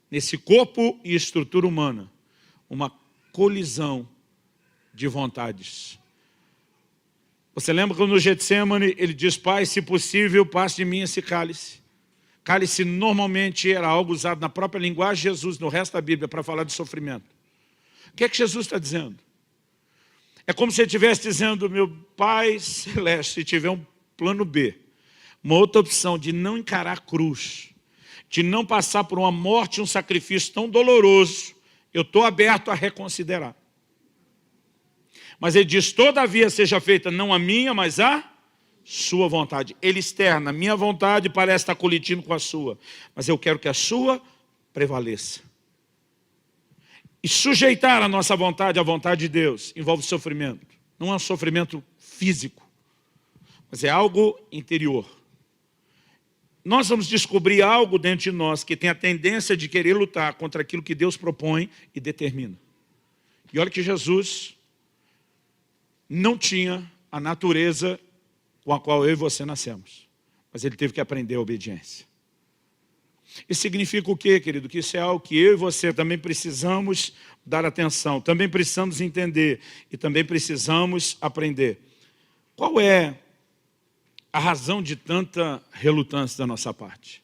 nesse corpo e estrutura humana uma colisão de vontades. Você lembra quando no Getsemane ele diz, Pai, se possível, passe de mim esse cálice. Cálice normalmente era algo usado na própria linguagem de Jesus, no resto da Bíblia, para falar de sofrimento. O que é que Jesus está dizendo? É como se ele estivesse dizendo, meu Pai Celeste, se tiver um plano B, uma outra opção de não encarar a cruz, de não passar por uma morte, um sacrifício tão doloroso, eu estou aberto a reconsiderar. Mas ele diz, todavia seja feita não a minha, mas a sua vontade. Ele externa, minha vontade parece estar colidindo com a sua, mas eu quero que a sua prevaleça. E sujeitar a nossa vontade à vontade de Deus envolve sofrimento. Não é um sofrimento físico, mas é algo interior. Nós vamos descobrir algo dentro de nós que tem a tendência de querer lutar contra aquilo que Deus propõe e determina. E olha que Jesus não tinha a natureza com a qual eu e você nascemos. Mas ele teve que aprender a obediência. Isso significa o quê, querido? Que isso é algo que eu e você também precisamos dar atenção, também precisamos entender e também precisamos aprender. Qual é a razão de tanta relutância da nossa parte?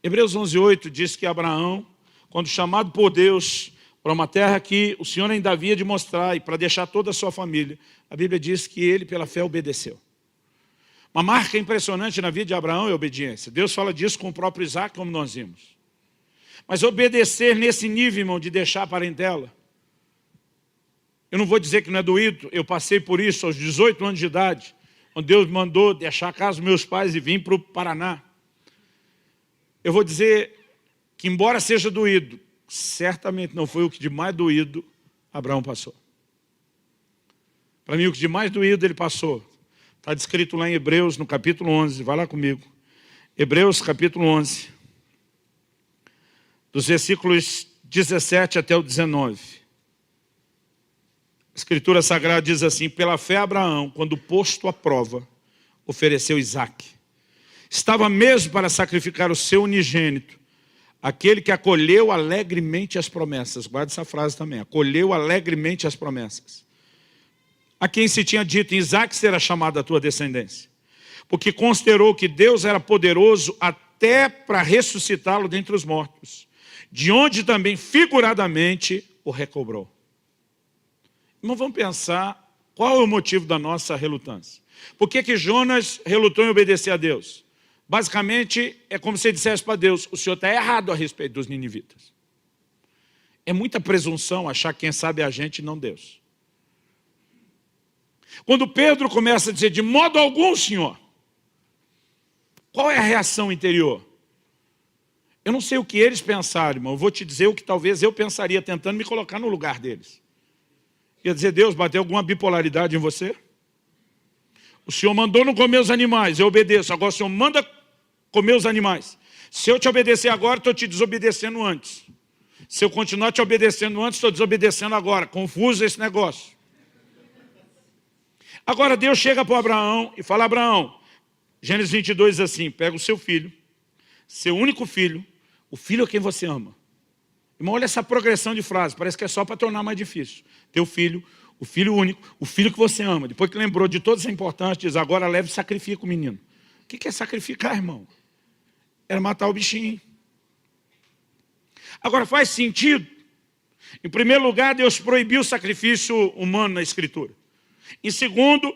Hebreus 11:8 diz que Abraão, quando chamado por Deus para uma terra que o Senhor ainda havia de mostrar e para deixar toda a sua família, a Bíblia diz que ele, pela fé, obedeceu. Uma marca impressionante na vida de Abraão é a obediência. Deus fala disso com o próprio Isaac, como nós vimos. Mas obedecer nesse nível, irmão, de deixar a parentela. Eu não vou dizer que não é doído, eu passei por isso aos 18 anos de idade, quando Deus me mandou deixar a casa dos meus pais e vim para o Paraná. Eu vou dizer que, embora seja doído, certamente não foi o que de mais doído Abraão passou. Para mim, o que de mais doído ele passou. Está descrito lá em Hebreus, no capítulo 11, vai lá comigo. Hebreus, capítulo 11, dos versículos 17 até o 19. A Escritura Sagrada diz assim: pela fé Abraão, quando posto à prova, ofereceu Isaque. Estava mesmo para sacrificar o seu unigênito, aquele que acolheu alegremente as promessas. Guarda essa frase também: acolheu alegremente as promessas. A quem se tinha dito: em Isaque será chamada a tua descendência. Porque considerou que Deus era poderoso até para ressuscitá-lo dentre os mortos, de onde também figuradamente o recobrou. Não vamos pensar qual é o motivo da nossa relutância. Por que Jonas relutou em obedecer a Deus? Basicamente, é como se ele dissesse para Deus: o senhor está errado a respeito dos ninivitas. É muita presunção achar que quem sabe é a gente e não Deus. Quando Pedro começa a dizer: de modo algum, Senhor, qual é a reação interior? Eu não sei o que eles pensaram, irmão. Eu vou te dizer o que talvez eu pensaria, tentando me colocar no lugar deles. Ia dizer: Deus, bateu alguma bipolaridade em você? O Senhor mandou não comer os animais, eu obedeço. Agora o Senhor manda comer os animais. Se eu te obedecer agora, estou te desobedecendo antes. Se eu continuar te obedecendo antes, estou desobedecendo agora. Confuso esse negócio. Agora Deus chega para Abraão e fala: Abraão, Gênesis 22 diz assim: pega o seu filho, seu único filho, o filho a quem você ama. Irmão, olha essa progressão de frases, parece que é só para tornar mais difícil. Teu filho, o filho único, o filho que você ama. Depois que lembrou de toda essa importância, diz: agora leve e sacrifica o menino. O que é sacrificar, irmão? Era matar o bichinho. Agora, faz sentido? Em primeiro lugar, Deus proibiu o sacrifício humano na Escritura. Em segundo,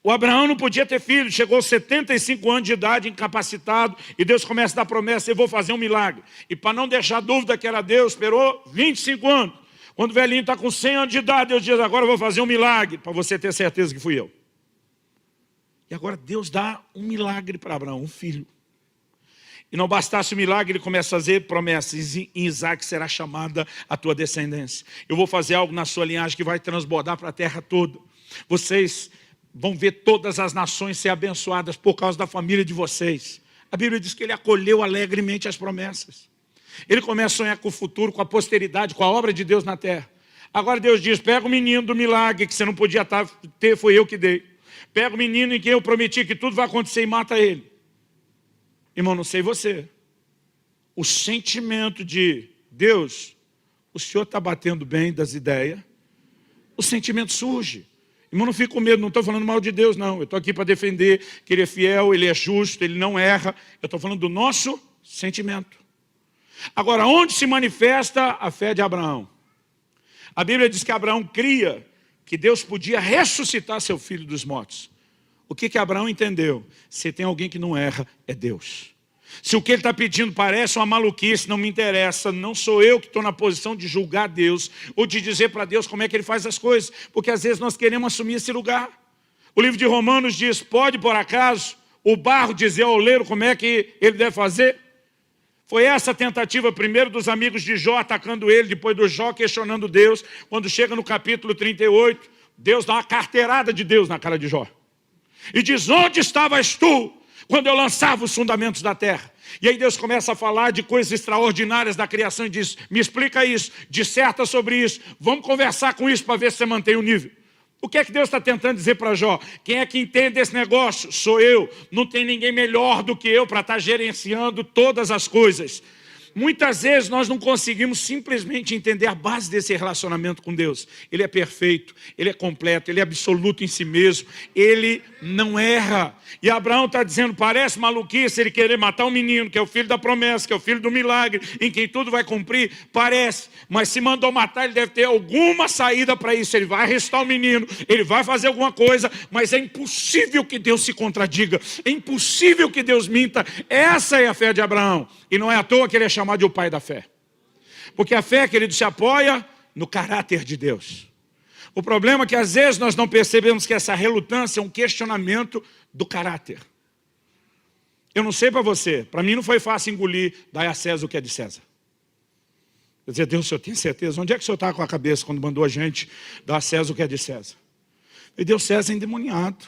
o Abraão não podia ter filho, chegou aos 75 anos de idade, incapacitado, e Deus começa a dar promessa: eu vou fazer um milagre. E para não deixar dúvida que era Deus, esperou 25 anos. Quando o velhinho está com 100 anos de idade, Deus diz: agora eu vou fazer um milagre, para você ter certeza que fui eu. E agora Deus dá um milagre para Abraão, um filho. E não bastasse o milagre, ele começa a fazer promessas: em Isaque será chamada a tua descendência. Eu vou fazer algo na sua linhagem que vai transbordar para a terra toda. Vocês vão ver todas as nações ser abençoadas por causa da família de vocês. A Bíblia diz que ele acolheu alegremente as promessas. Ele começa a sonhar com o futuro, com a posteridade, com a obra de Deus na terra. Agora Deus diz: pega o menino do milagre que você não podia ter, foi eu que dei. Pega o menino em quem eu prometi que tudo vai acontecer e mata ele. Irmão, não sei você. O sentimento de: Deus, o Senhor está batendo bem das ideias. O sentimento surge. Irmão, não fique com medo, não estou falando mal de Deus, não. Eu estou aqui para defender que Ele é fiel, Ele é justo, Ele não erra. Eu estou falando do nosso sentimento. Agora, onde se manifesta a fé de Abraão? A Bíblia diz que Abraão cria que Deus podia ressuscitar seu filho dos mortos. O que Abraão entendeu? Se tem alguém que não erra, é Deus. Se o que ele está pedindo parece uma maluquice, não me interessa, não sou eu que estou na posição de julgar Deus, ou de dizer para Deus como é que Ele faz as coisas, porque às vezes nós queremos assumir esse lugar. O livro de Romanos diz: pode por acaso o barro dizer ao oleiro como é que ele deve fazer? Foi essa a tentativa primeiro dos amigos de Jó atacando ele, depois do Jó questionando Deus. Quando chega no capítulo 38, Deus dá uma carteirada de Deus na cara de Jó. E diz: onde estavas tu quando eu lançava os fundamentos da terra? E aí Deus começa a falar de coisas extraordinárias da criação e diz: me explica isso, disserta sobre isso, vamos conversar com isso para ver se você mantém o nível. O que é que Deus está tentando dizer para Jó? Quem é que entende esse negócio? Sou eu. Não tem ninguém melhor do que eu para estar gerenciando todas as coisas. Muitas vezes nós não conseguimos simplesmente entender a base desse relacionamento com Deus. Ele é perfeito, Ele é completo, Ele é absoluto em si mesmo, Ele não erra. E Abraão está dizendo: parece maluquice ele querer matar um menino, que é o filho da promessa, que é o filho do milagre, em quem tudo vai cumprir, parece. Mas se mandou matar, ele deve ter alguma saída para isso. Ele vai arrestar o menino, ele vai fazer alguma coisa, mas é impossível que Deus se contradiga, é impossível que Deus minta. Essa é a fé de Abraão. E não é à toa que ele é chamado chamar de o pai da fé. Porque a fé, querido, se apoia no caráter de Deus. O problema é que às vezes nós não percebemos que essa relutância é um questionamento do caráter. Eu não sei para você, para mim não foi fácil engolir, dai a César o que é de César. Eu dizia, Deus, o senhor tem certeza? Onde é que o senhor está com a cabeça quando mandou a gente dar a César o que é de César? E Deus, César é endemoniado.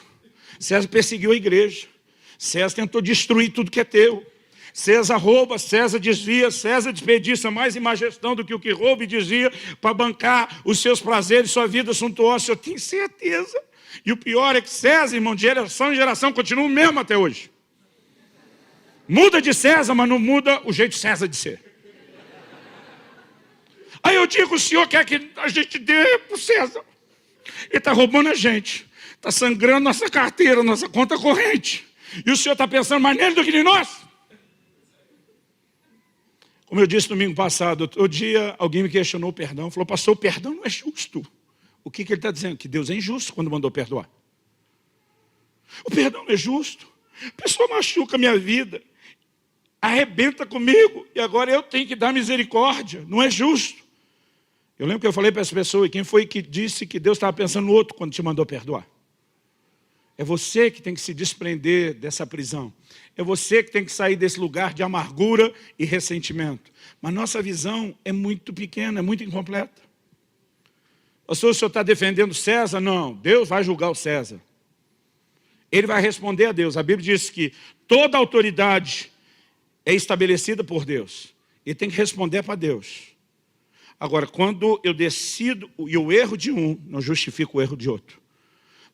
César perseguiu a igreja. César tentou destruir tudo que é teu. César rouba, César desvia, César desperdiça mais em má gestão do que o que rouba e desvia para bancar os seus prazeres, sua vida suntuosa. Eu tenho certeza. E o pior é que César, irmão, de geração em geração, continua o mesmo até hoje. Muda de César, mas não muda o jeito de César de ser. Aí eu digo, o senhor quer que a gente dê para o César. Ele está roubando a gente. Está sangrando nossa carteira, nossa conta corrente. E o senhor está pensando mais nele do que em nós. Como eu disse domingo passado, outro dia alguém me questionou o perdão. Falou, pastor, o perdão não é justo. O que ele está dizendo? Que Deus é injusto quando mandou perdoar. O perdão não é justo. A pessoa machuca a minha vida, arrebenta comigo, e agora eu tenho que dar misericórdia. Não é justo. Eu lembro que eu falei para essa pessoa, e quem foi que disse que Deus estava pensando no outro quando te mandou perdoar? É você que tem que se desprender dessa prisão. É você que tem que sair desse lugar de amargura e ressentimento. Mas nossa visão é muito pequena, é muito incompleta. Pastor, o senhor está defendendo César? Não, Deus vai julgar o César. Ele vai responder a Deus. A Bíblia diz que toda autoridade é estabelecida por Deus. Ele tem que responder para Deus. Agora, quando eu decido, e o erro de um não justifica o erro de outro.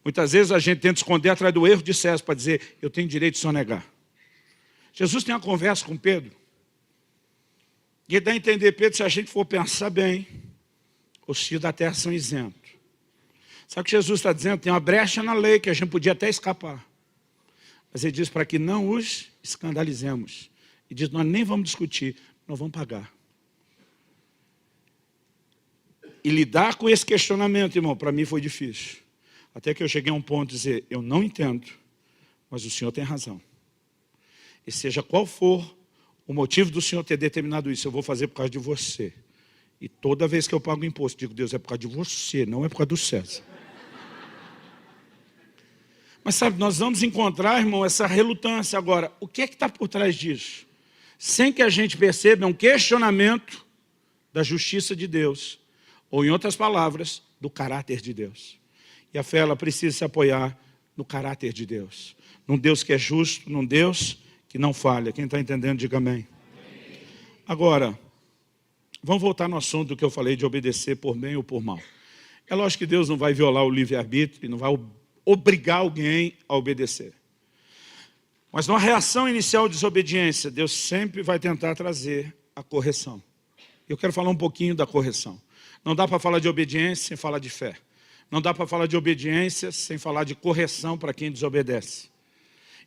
Muitas vezes a gente tenta esconder atrás do erro de César para dizer, eu tenho direito de sonegar. Jesus tem uma conversa com Pedro. E ele dá a entender, Pedro, se a gente for pensar bem, os filhos da terra são isentos. Sabe o que Jesus está dizendo? Tem uma brecha na lei que a gente podia até escapar. Mas ele diz para que não os escandalizemos. E diz, nós nem vamos discutir, nós vamos pagar. E lidar com esse questionamento, irmão, para mim foi difícil. Até que eu cheguei a um ponto de dizer, eu não entendo, mas o Senhor tem razão. E seja qual for o motivo do Senhor ter determinado isso, eu vou fazer por causa de você. E toda vez que eu pago imposto, digo, Deus, é por causa de você, não é por causa do César. Mas sabe, nós vamos encontrar, irmão, essa relutância. Agora, o que é que está por trás disso? Sem que a gente perceba, é um questionamento da justiça de Deus. Ou, em outras palavras, do caráter de Deus. E a fé, ela precisa se apoiar no caráter de Deus. Num Deus que é justo, num Deus que não falha. Quem está entendendo, diga amém. Agora, vamos voltar no assunto do que eu falei de obedecer por bem ou por mal. É lógico que Deus não vai violar o livre-arbítrio, não vai obrigar alguém a obedecer. Mas numa reação inicial de desobediência, Deus sempre vai tentar trazer a correção. Eu quero falar um pouquinho da correção. Não dá para falar de obediência sem falar de fé. Não dá para falar de obediência sem falar de correção para quem desobedece.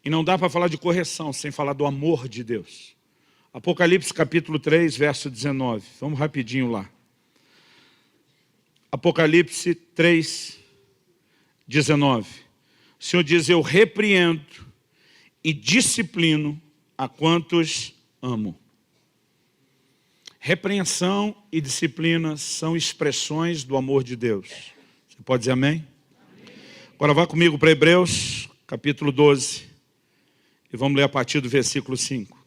E não dá para falar de correção sem falar do amor de Deus. Apocalipse capítulo 3, verso 19. Vamos rapidinho lá. Apocalipse 3, 19. O Senhor diz, eu repreendo e disciplino a quantos amo. Repreensão e disciplina são expressões do amor de Deus. Você pode dizer amém? Amém. Agora vá comigo para Hebreus, capítulo 12. E vamos ler a partir do versículo 5.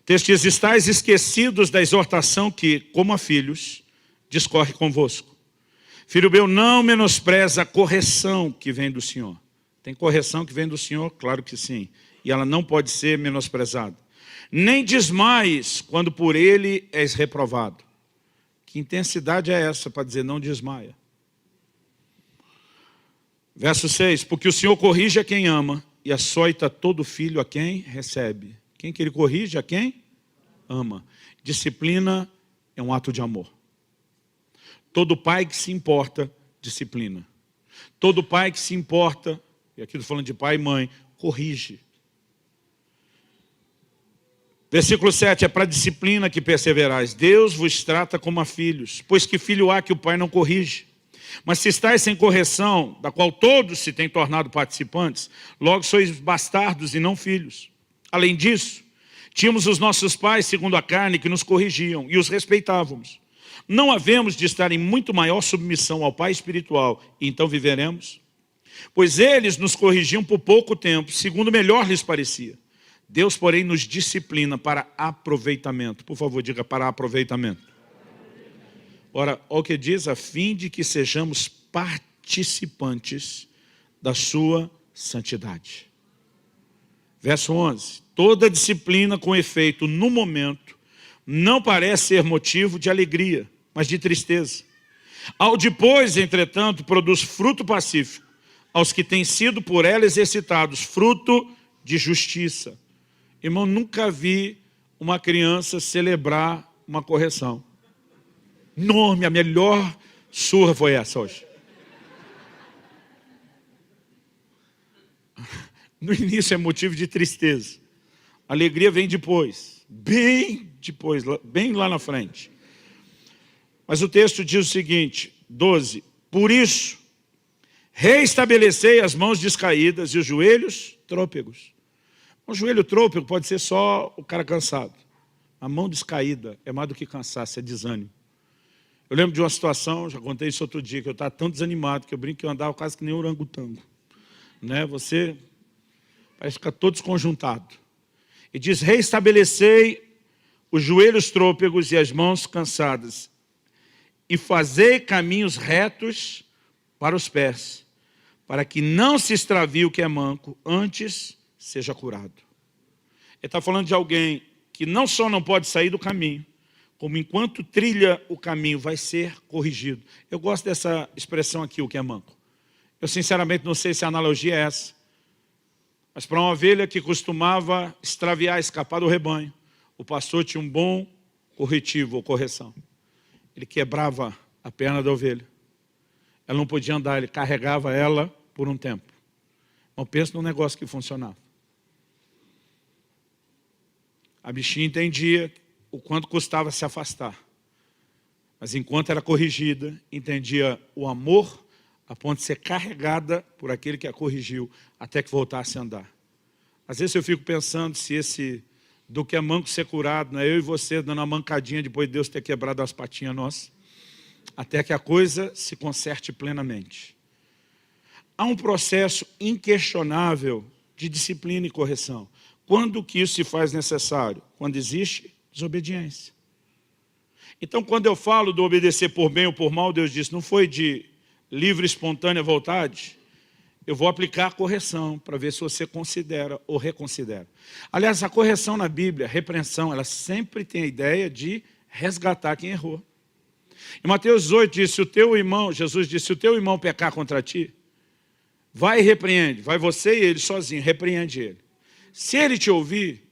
O texto diz, estais esquecidos da exortação que, como a filhos, discorre convosco. Filho meu, não menospreza a correção que vem do Senhor. Tem correção que vem do Senhor? Claro que sim. E ela não pode ser menosprezada. Nem desmaies quando por ele és reprovado. Que intensidade é essa para dizer não desmaia? Verso 6. Porque o Senhor corrige a quem ama e açoita todo filho a quem recebe. Quem que ele corrige? A quem? Ama. Disciplina é um ato de amor. Todo pai que se importa, disciplina. Todo pai que se importa, e aqui estou falando de pai e mãe, corrige. Versículo 7, é para a disciplina que perseverais. Deus vos trata como a filhos, pois que filho há que o pai não corrige? Mas se estáis sem correção, da qual todos se têm tornado participantes, logo sois bastardos e não filhos. Além disso, Tínhamos os nossos pais, segundo a carne, que nos corrigiam e os respeitávamos. Não havemos de estar em muito maior submissão ao Pai espiritual, e então viveremos? Pois eles nos corrigiam por pouco tempo, segundo melhor lhes parecia. Deus, porém, nos disciplina para aproveitamento. Por favor, diga para aproveitamento. Ora, olha o que diz, a fim de que sejamos participantes da sua santidade. Verso 11. Toda disciplina com efeito no momento não parece ser motivo de alegria, mas de tristeza. Ao depois, entretanto, produz fruto pacífico aos que têm sido por ela exercitados, fruto de justiça. Irmão, nunca vi uma criança celebrar uma correção. Enorme, a melhor surra foi essa hoje. No início é motivo de tristeza. A alegria vem depois, bem lá na frente. Mas o texto diz o seguinte, 12. Por isso, reestabelecei as mãos descaídas e os joelhos trôpegos. O joelho trôpego pode ser só o cara cansado. A mão descaída é mais do que cansaço, é desânimo. Eu lembro de uma situação, já contei isso outro dia, que eu estava tão desanimado, que eu brinco que eu andava quase que nem orangotango. Né? Você parece ficar todo desconjuntado. E diz, reestabelecei os joelhos trôpegos e as mãos cansadas, e fazei caminhos retos para os pés, para que não se extravie o que é manco, antes seja curado. Ele está falando de alguém que não só não pode sair do caminho, como enquanto trilha o caminho vai ser corrigido. Eu gosto dessa expressão aqui, o que é manco. Eu sinceramente não sei se a analogia é essa. Mas para uma ovelha que costumava extraviar, escapar do rebanho, o pastor tinha um bom corretivo ou correção. Ele quebrava a perna da ovelha. Ela não podia andar, ele carregava ela por um tempo. Não pensa num negócio que funcionava. A bichinha entendia o quanto custava se afastar. Mas enquanto era corrigida, entendia o amor a ponto de ser carregada por aquele que a corrigiu, até que voltasse a andar. Às vezes eu fico pensando se esse do que é manco ser curado, não é eu e você dando uma mancadinha depois de Deus ter quebrado as patinhas nossas, até que a coisa se conserte plenamente. Há um processo inquestionável de disciplina e correção. Quando que isso se faz necessário? Quando existe desobediência. Então, quando eu falo do obedecer por bem ou por mal, Deus disse, não foi de livre e espontânea vontade, eu vou aplicar a correção para ver se você considera ou reconsidera. Aliás, a correção na Bíblia, a repreensão, ela sempre tem a ideia de resgatar quem errou. Em Mateus 18 diz, se o teu irmão, Jesus disse, se o teu irmão pecar contra ti, vai e repreende, vai você e ele sozinho, repreende ele. Se ele te ouvir,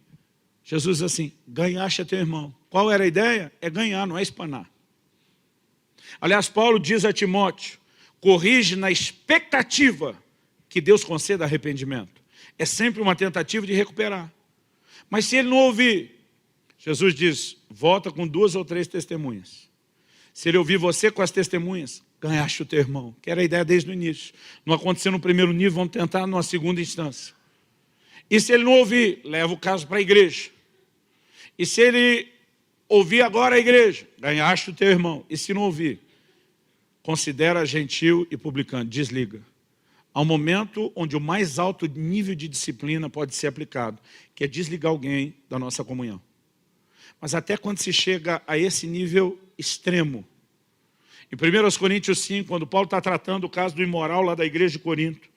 Jesus diz assim, ganhaste a teu irmão. Qual era a ideia? É ganhar, não é espanar. Aliás, Paulo diz a Timóteo, corrige na expectativa que Deus conceda arrependimento. É sempre uma tentativa de recuperar. Mas se ele não ouvir, Jesus diz, volta com 2 ou 3 testemunhas. Se ele ouvir você com as testemunhas, ganhaste o teu irmão. Que era a ideia desde o início. Não aconteceu no primeiro nível, vamos tentar numa segunda instância. E se ele não ouvir, leva o caso para a igreja. E se ele ouvir agora a igreja, ganhaste o teu irmão. E se não ouvir, considera gentil e publicano, desliga. Há um momento onde o mais alto nível de disciplina pode ser aplicado, que é desligar alguém da nossa comunhão. Mas até quando se chega a esse nível extremo, em 1 Coríntios 5, quando Paulo está tratando o caso do imoral lá da igreja de Corinto,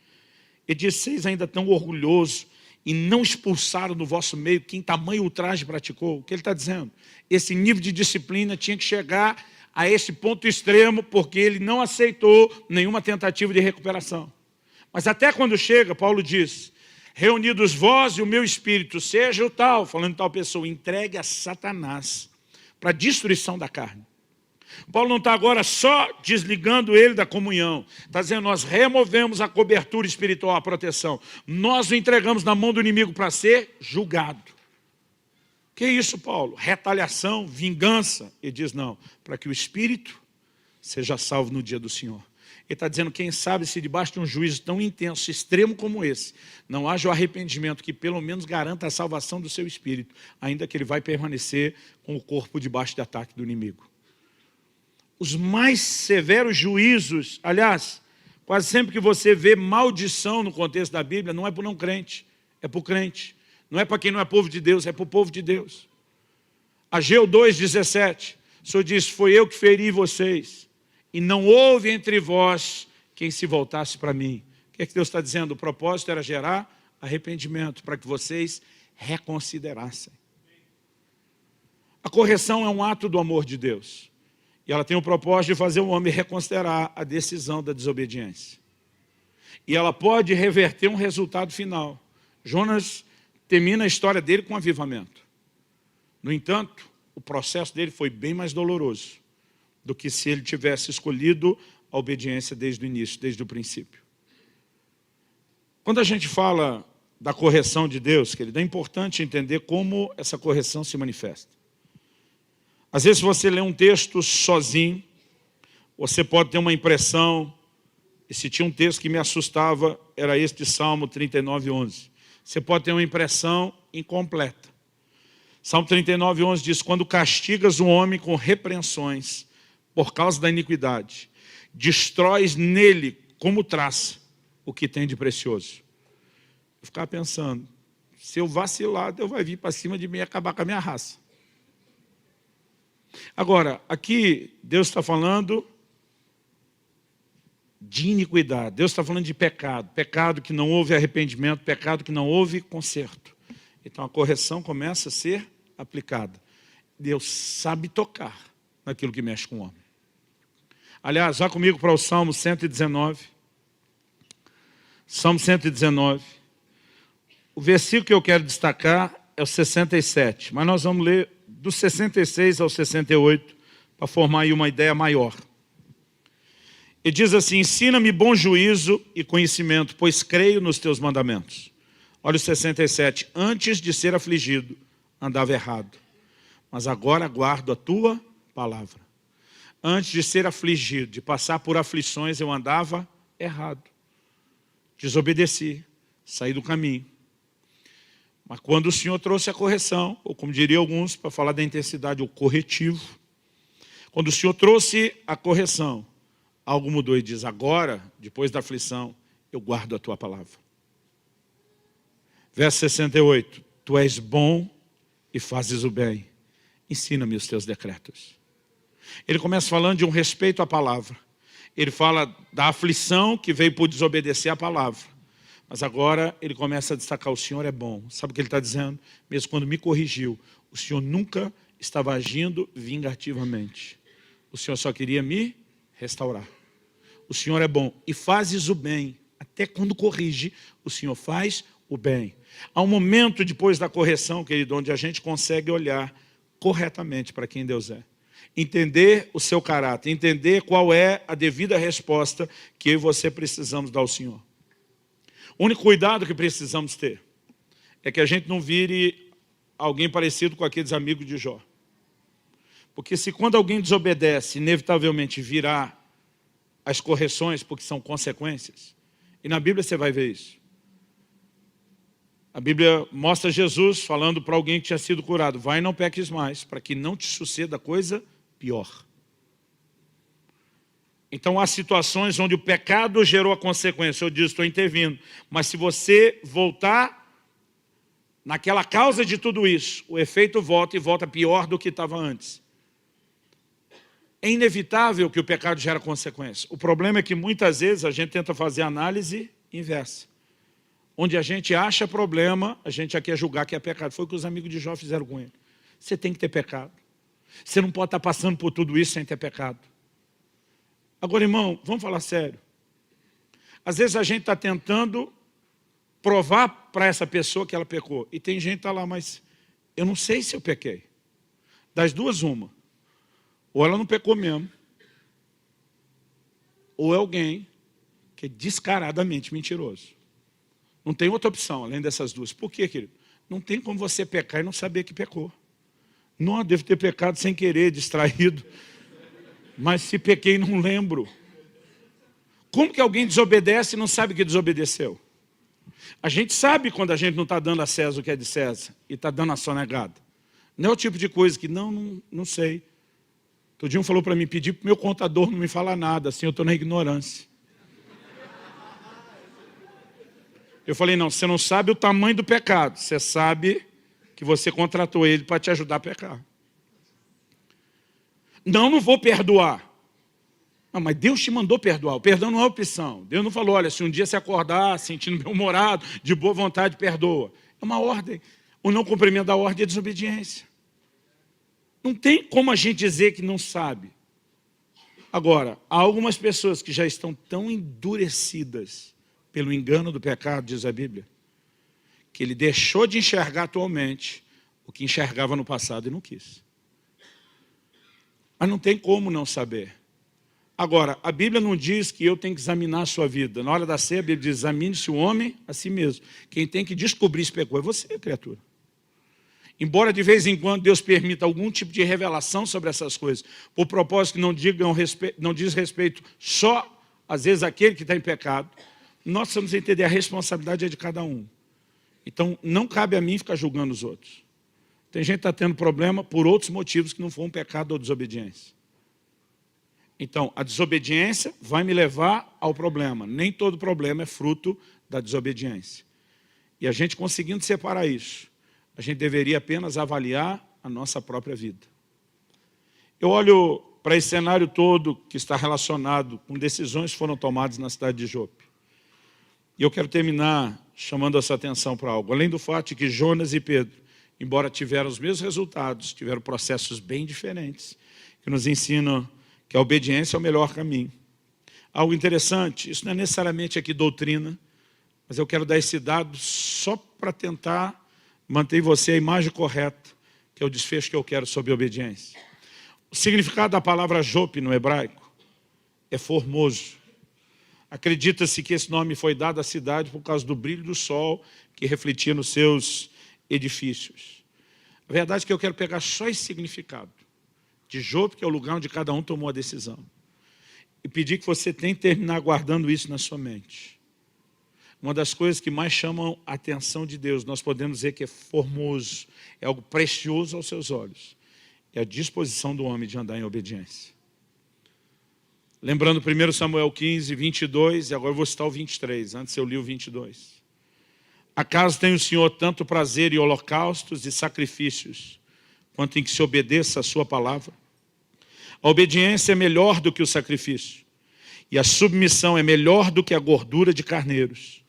ele diz, vocês ainda tão orgulhosos e não expulsaram do vosso meio quem tamanho ultraje praticou. O que ele está dizendo? Esse nível de disciplina tinha que chegar a esse ponto extremo, porque ele não aceitou nenhuma tentativa de recuperação. Mas até quando chega, Paulo diz, reunidos vós e o meu espírito, seja o tal, falando de tal pessoa, entregue a Satanás para a destruição da carne. Paulo não está agora só desligando ele da comunhão. Está dizendo, nós removemos a cobertura espiritual, a proteção. Nós o entregamos na mão do inimigo para ser julgado. Que isso, Paulo? Retaliação, vingança? Ele diz, não, para que o espírito seja salvo no dia do Senhor. está dizendo, quem sabe se debaixo de um juízo tão intenso, extremo como esse, não haja o arrependimento que pelo menos garanta a salvação do seu espírito, ainda que ele vai permanecer com o corpo debaixo de ataque do inimigo. Os mais severos juízos, aliás, quase sempre que você vê maldição no contexto da Bíblia, não é para o não crente, é para o crente. Não é para quem não é povo de Deus, é para o povo de Deus. Ageu 2,17, o Senhor diz, foi eu que feri vocês, e não houve entre vós quem se voltasse para mim. O que é que Deus está dizendo? O propósito era gerar arrependimento, para que vocês reconsiderassem. A correção é um ato do amor de Deus. E ela tem o propósito de fazer o homem reconsiderar a decisão da desobediência. E ela pode reverter um resultado final. Jonas termina a história dele com avivamento. No entanto, o processo dele foi bem mais doloroso do que se ele tivesse escolhido a obediência desde o início, desde o princípio. Quando a gente fala da correção de Deus, querido, é importante entender como essa correção se manifesta. Às vezes você lê um texto sozinho, você pode ter uma impressão, e se tinha um texto que me assustava, era este de Salmo 39:11. Você pode ter uma impressão incompleta. Salmo 39:11 diz, quando castigas um homem com repreensões por causa da iniquidade, destróis nele como traça o que tem de precioso. Eu ficava pensando, se eu vacilar, Deus vai vir para cima de mim e acabar com a minha raça. Agora, aqui Deus está falando de iniquidade, Deus está falando de pecado, pecado que não houve arrependimento, pecado que não houve conserto. Então a correção começa a ser aplicada. Deus sabe tocar naquilo que mexe com o homem. Aliás, vá comigo para o Salmo 119. Salmo 119. O versículo que eu quero destacar é o 67, mas nós vamos ler do 66 ao 68, para formar aí uma ideia maior. Ele diz assim, ensina-me bom juízo e conhecimento, pois creio nos teus mandamentos. Olha o 67, antes de ser afligido, andava errado, mas agora guardo a tua palavra. Antes de ser afligido, de passar por aflições, eu andava errado. Desobedeci, saí do caminho. Mas quando o Senhor trouxe a correção, ou como diriam alguns, para falar da intensidade, o corretivo, quando o Senhor trouxe a correção, algo mudou e diz, agora, depois da aflição, eu guardo a tua palavra. Verso 68, tu és bom e fazes o bem, ensina-me os teus decretos. Ele começa falando de um respeito à palavra. Ele fala da aflição que veio por desobedecer à palavra. Mas agora ele começa a destacar, o Senhor é bom. Sabe o que ele está dizendo? Mesmo quando me corrigiu, o Senhor nunca estava agindo vingativamente. O Senhor só queria me restaurar. O Senhor é bom e fazes o bem. Até quando corrige, o Senhor faz o bem. Há um momento depois da correção, querido, onde a gente consegue olhar corretamente para quem Deus é. Entender o seu caráter, entender qual é a devida resposta que eu e você precisamos dar ao Senhor. O único cuidado que precisamos ter é que a gente não vire alguém parecido com aqueles amigos de Jó. Porque se quando alguém desobedece, inevitavelmente virá as correções, porque são consequências, e na Bíblia você vai ver isso. A Bíblia mostra Jesus falando para alguém que tinha sido curado, vai e não peques mais, para que não te suceda coisa pior. Então há situações onde o pecado gerou a consequência. Eu disse, estou intervindo. Mas se você voltar naquela causa de tudo isso, o efeito volta e volta pior do que estava antes. É inevitável que o pecado gere consequência. O problema é que muitas vezes a gente tenta fazer análise inversa. Onde a gente acha problema, a gente já quer julgar que é pecado. Foi o que os amigos de Jó fizeram com ele. Você tem que ter pecado. Você não pode estar passando por tudo isso sem ter pecado. Agora, irmão, vamos falar sério. Às vezes a gente está tentando provar para essa pessoa que ela pecou. E tem gente que está lá, mas eu não sei se eu pequei. Das duas, uma. Ou ela não pecou mesmo, ou é alguém que é descaradamente mentiroso. Não tem outra opção, além dessas duas. Por quê, querido? Não tem como você pecar e não saber que pecou. Não, devo ter pecado sem querer, distraído. Mas se pequei, não lembro. Como que alguém desobedece e não sabe que desobedeceu? A gente sabe quando a gente não está dando a César o que é de César e está dando a sonegada. Não é o tipo de coisa que, não sei. Outro dia um falou para mim, pedir para o meu contador não me falar nada, assim eu estou na ignorância. Eu falei, não, você não sabe o tamanho do pecado, você sabe que você contratou ele para te ajudar a pecar. Não vou perdoar. Não, mas Deus te mandou perdoar, o perdão não é opção. Deus não falou, olha, se um dia você acordar sentindo bem-humorado, de boa vontade, perdoa. É uma ordem. O não cumprimento da ordem é desobediência. Não tem como a gente dizer que não sabe. Agora, há algumas pessoas que já estão tão endurecidas pelo engano do pecado, diz a Bíblia, que ele deixou de enxergar atualmente o que enxergava no passado e não quis. Mas não tem como não saber. Agora, a Bíblia não diz que eu tenho que examinar a sua vida. Na hora da ceia, a Bíblia diz, examine-se o homem a si mesmo. Quem tem que descobrir se pecou é você, criatura. Embora de vez em quando Deus permita algum tipo de revelação sobre essas coisas, por propósito que não diz respeito só, às vezes, àquele que está em pecado, nós precisamos entender a responsabilidade é de cada um. Então, não cabe a mim ficar julgando os outros. Tem gente que está tendo problema por outros motivos que não foram pecado ou desobediência. Então, a desobediência vai me levar ao problema. Nem todo problema é fruto da desobediência. E a gente conseguindo separar isso, a gente deveria apenas avaliar a nossa própria vida. Eu olho para esse cenário todo que está relacionado com decisões que foram tomadas na cidade de Jope. E eu quero terminar chamando a sua atenção para algo. Além do fato de que Jonas e Pedro, embora tiveram os mesmos resultados, tiveram processos bem diferentes, que nos ensinam que a obediência é o melhor caminho. Algo interessante, isso não é necessariamente aqui doutrina, mas eu quero dar esse dado só para tentar manter em você a imagem correta, que é o desfecho que eu quero sobre a obediência. O significado da palavra Jope no hebraico é formoso. Acredita-se que esse nome foi dado à cidade por causa do brilho do sol que refletia nos seus edifícios. A verdade é que eu quero pegar só esse significado de Jope, que é o lugar onde cada um tomou a decisão, e pedir que você tente terminar guardando isso na sua mente. Uma das coisas que mais chamam a atenção de Deus, nós podemos dizer que é formoso, é algo precioso aos seus olhos, é a disposição do homem de andar em obediência. Lembrando 1 Samuel 15, 22, e agora eu vou citar o 23, antes eu li o 22. Acaso tem o Senhor tanto prazer em holocaustos e sacrifícios, quanto em que se obedeça a sua palavra? A obediência é melhor do que o sacrifício, e a submissão é melhor do que a gordura de carneiros,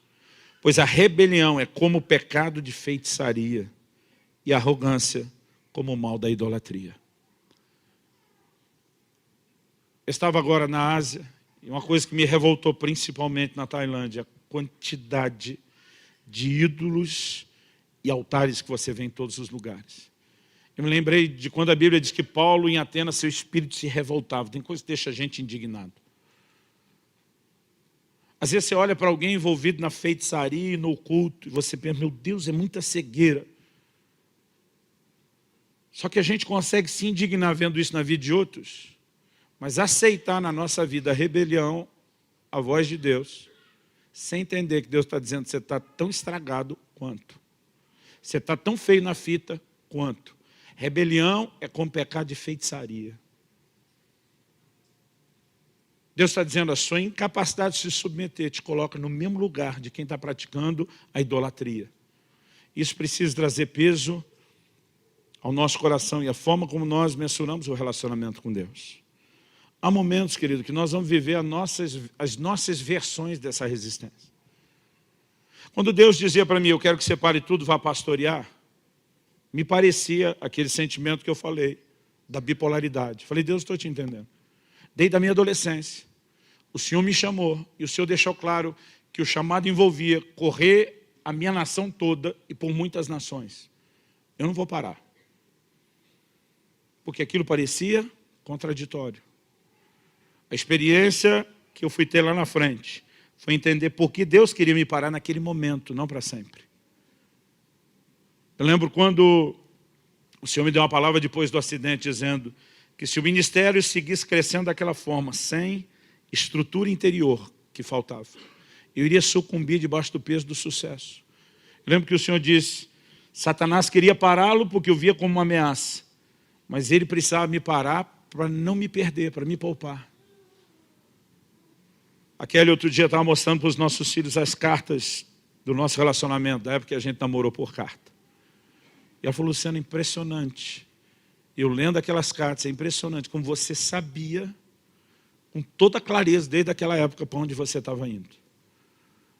pois a rebelião é como o pecado de feitiçaria, e a arrogância como o mal da idolatria. Eu estava agora na Ásia, e uma coisa que me revoltou principalmente na Tailândia, a quantidade de ídolos e altares que você vê em todos os lugares. Eu me lembrei de quando a Bíblia diz que Paulo em Atenas, seu espírito se revoltava. Tem coisa que deixa a gente indignado. Às vezes você olha para alguém envolvido na feitiçaria e no oculto, e você pensa, meu Deus, é muita cegueira. Só que a gente consegue se indignar vendo isso na vida de outros, mas aceitar na nossa vida a rebelião, a voz de Deus, sem entender que Deus está dizendo que você está tão estragado quanto. Você está tão feio na fita quanto. Rebelião é como pecado de feitiçaria. Deus está dizendo, a sua incapacidade de se submeter te coloca no mesmo lugar de quem está praticando a idolatria. Isso precisa trazer peso ao nosso coração e a forma como nós mensuramos o relacionamento com Deus. Há momentos, querido, que nós vamos viver as nossas versões dessa resistência. Quando Deus dizia para mim, eu quero que você pare tudo e vá pastorear, me parecia aquele sentimento que eu falei, da bipolaridade. Falei, Deus, estou te entendendo. Desde a minha adolescência, o Senhor me chamou e o Senhor deixou claro que o chamado envolvia correr a minha nação toda e por muitas nações. Eu não vou parar. Porque aquilo parecia contraditório. A experiência que eu fui ter lá na frente foi entender por que Deus queria me parar naquele momento, não para sempre. Eu lembro quando o Senhor me deu uma palavra depois do acidente, dizendo que se o ministério seguisse crescendo daquela forma, sem estrutura interior, que faltava. Eu iria sucumbir debaixo do peso do sucesso. Eu lembro que o Senhor disse, Satanás queria pará-lo porque eu via como uma ameaça. Mas ele precisava me parar para não me perder, para me poupar. A Kelly outro dia estava mostrando para os nossos filhos as cartas do nosso relacionamento, da época que a gente namorou por carta. E ela falou, Luciano, impressionante. Eu lendo aquelas cartas, é impressionante como você sabia, com toda clareza, desde aquela época, para onde você estava indo.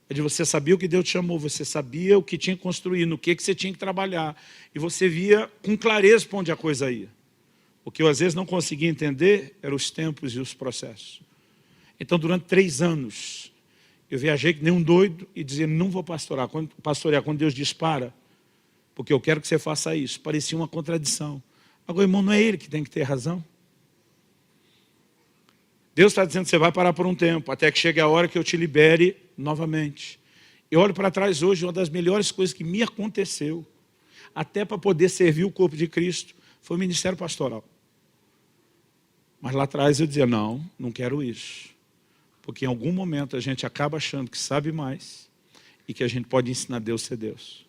É de você sabia o que Deus te chamou, você sabia o que tinha que construir, no que você tinha que trabalhar. E você via com clareza para onde a coisa ia. O que eu às vezes não conseguia entender eram os tempos e os processos. Então, durante 3 anos, eu viajei que nem um doido e dizia, não vou pastorear. Quando Deus diz, para, porque eu quero que você faça isso. Parecia uma contradição. Agora, irmão, não é ele que tem que ter razão? Deus está dizendo que você vai parar por um tempo, até que chegue a hora que eu te libere novamente. Eu olho para trás hoje, uma das melhores coisas que me aconteceu, até para poder servir o corpo de Cristo, foi o ministério pastoral. Mas lá atrás eu dizia, não quero isso. Porque em algum momento a gente acaba achando que sabe mais e que a gente pode ensinar Deus a ser Deus.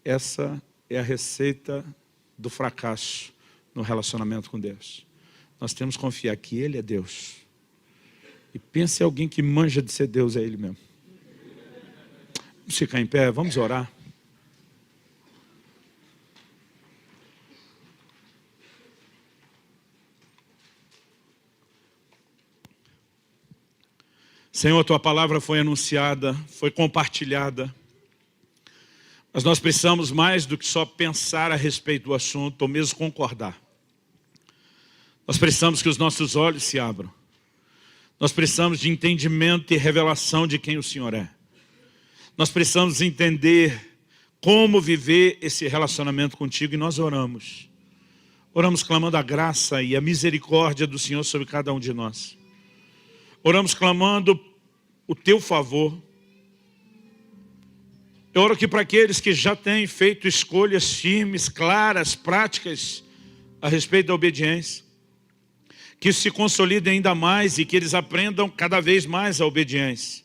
Essa é a receita do fracasso no relacionamento com Deus. Nós temos que confiar que Ele é Deus. E pense em alguém que manja de ser Deus, é Ele mesmo. Vamos ficar em pé, vamos orar. Senhor, a Tua palavra foi anunciada, foi compartilhada. Mas nós precisamos mais do que só pensar a respeito do assunto, ou mesmo concordar. Nós precisamos que os nossos olhos se abram. Nós precisamos de entendimento e revelação de quem o Senhor é. Nós precisamos entender como viver esse relacionamento contigo e nós oramos. Oramos clamando a graça e a misericórdia do Senhor sobre cada um de nós. Oramos clamando o Teu favor. Eu oro que para aqueles que já têm feito escolhas firmes, claras, práticas a respeito da obediência, que isso se consolide ainda mais e que eles aprendam cada vez mais a obediência.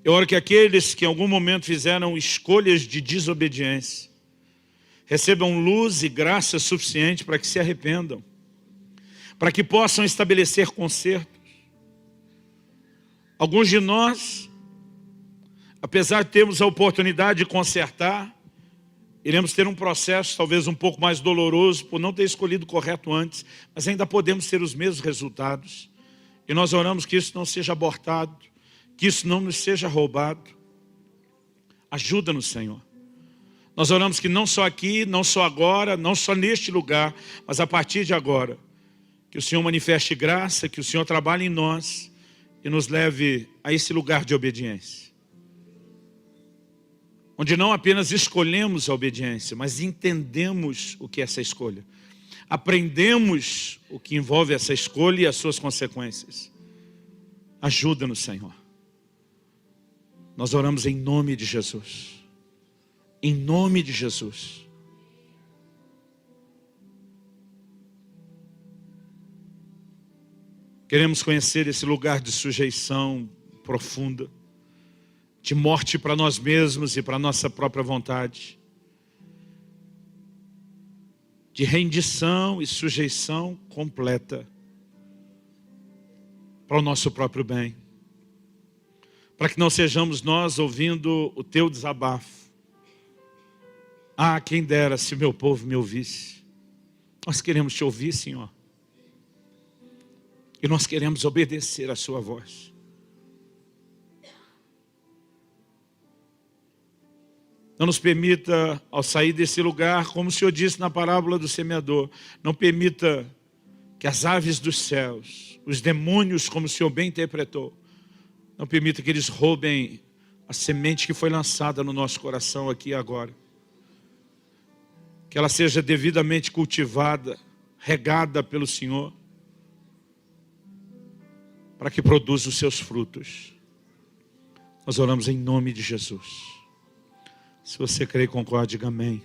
Eu oro que aqueles que em algum momento fizeram escolhas de desobediência, recebam luz e graça suficiente para que se arrependam, para que possam estabelecer consertos. Alguns de nós, apesar de termos a oportunidade de consertar, iremos ter um processo talvez um pouco mais doloroso por não ter escolhido o correto antes, mas ainda podemos ter os mesmos resultados. E nós oramos que isso não seja abortado, que isso não nos seja roubado. Ajuda-nos, Senhor. Nós oramos que não só aqui, não só agora, não só neste lugar, mas a partir de agora, que o Senhor manifeste graça, que o Senhor trabalhe em nós e nos leve a esse lugar de obediência. Onde não apenas escolhemos a obediência, mas entendemos o que é essa escolha. Aprendemos o que envolve essa escolha e as suas consequências. Ajuda-nos, Senhor. Nós oramos em nome de Jesus. Em nome de Jesus. Queremos conhecer esse lugar de sujeição profunda, de morte para nós mesmos e para a nossa própria vontade, de rendição e sujeição completa para o nosso próprio bem, para que não sejamos nós ouvindo o Teu desabafo. Ah, quem dera se o meu povo me ouvisse. Nós queremos Te ouvir, Senhor, e nós queremos obedecer a Sua voz. Não nos permita, ao sair desse lugar, como o Senhor disse na parábola do semeador, não permita que as aves dos céus, os demônios, como o Senhor bem interpretou, não permita que eles roubem a semente que foi lançada no nosso coração aqui e agora. Que ela seja devidamente cultivada, regada pelo Senhor, para que produza os seus frutos. Nós oramos em nome de Jesus. Se você crê e concorda, diga amém.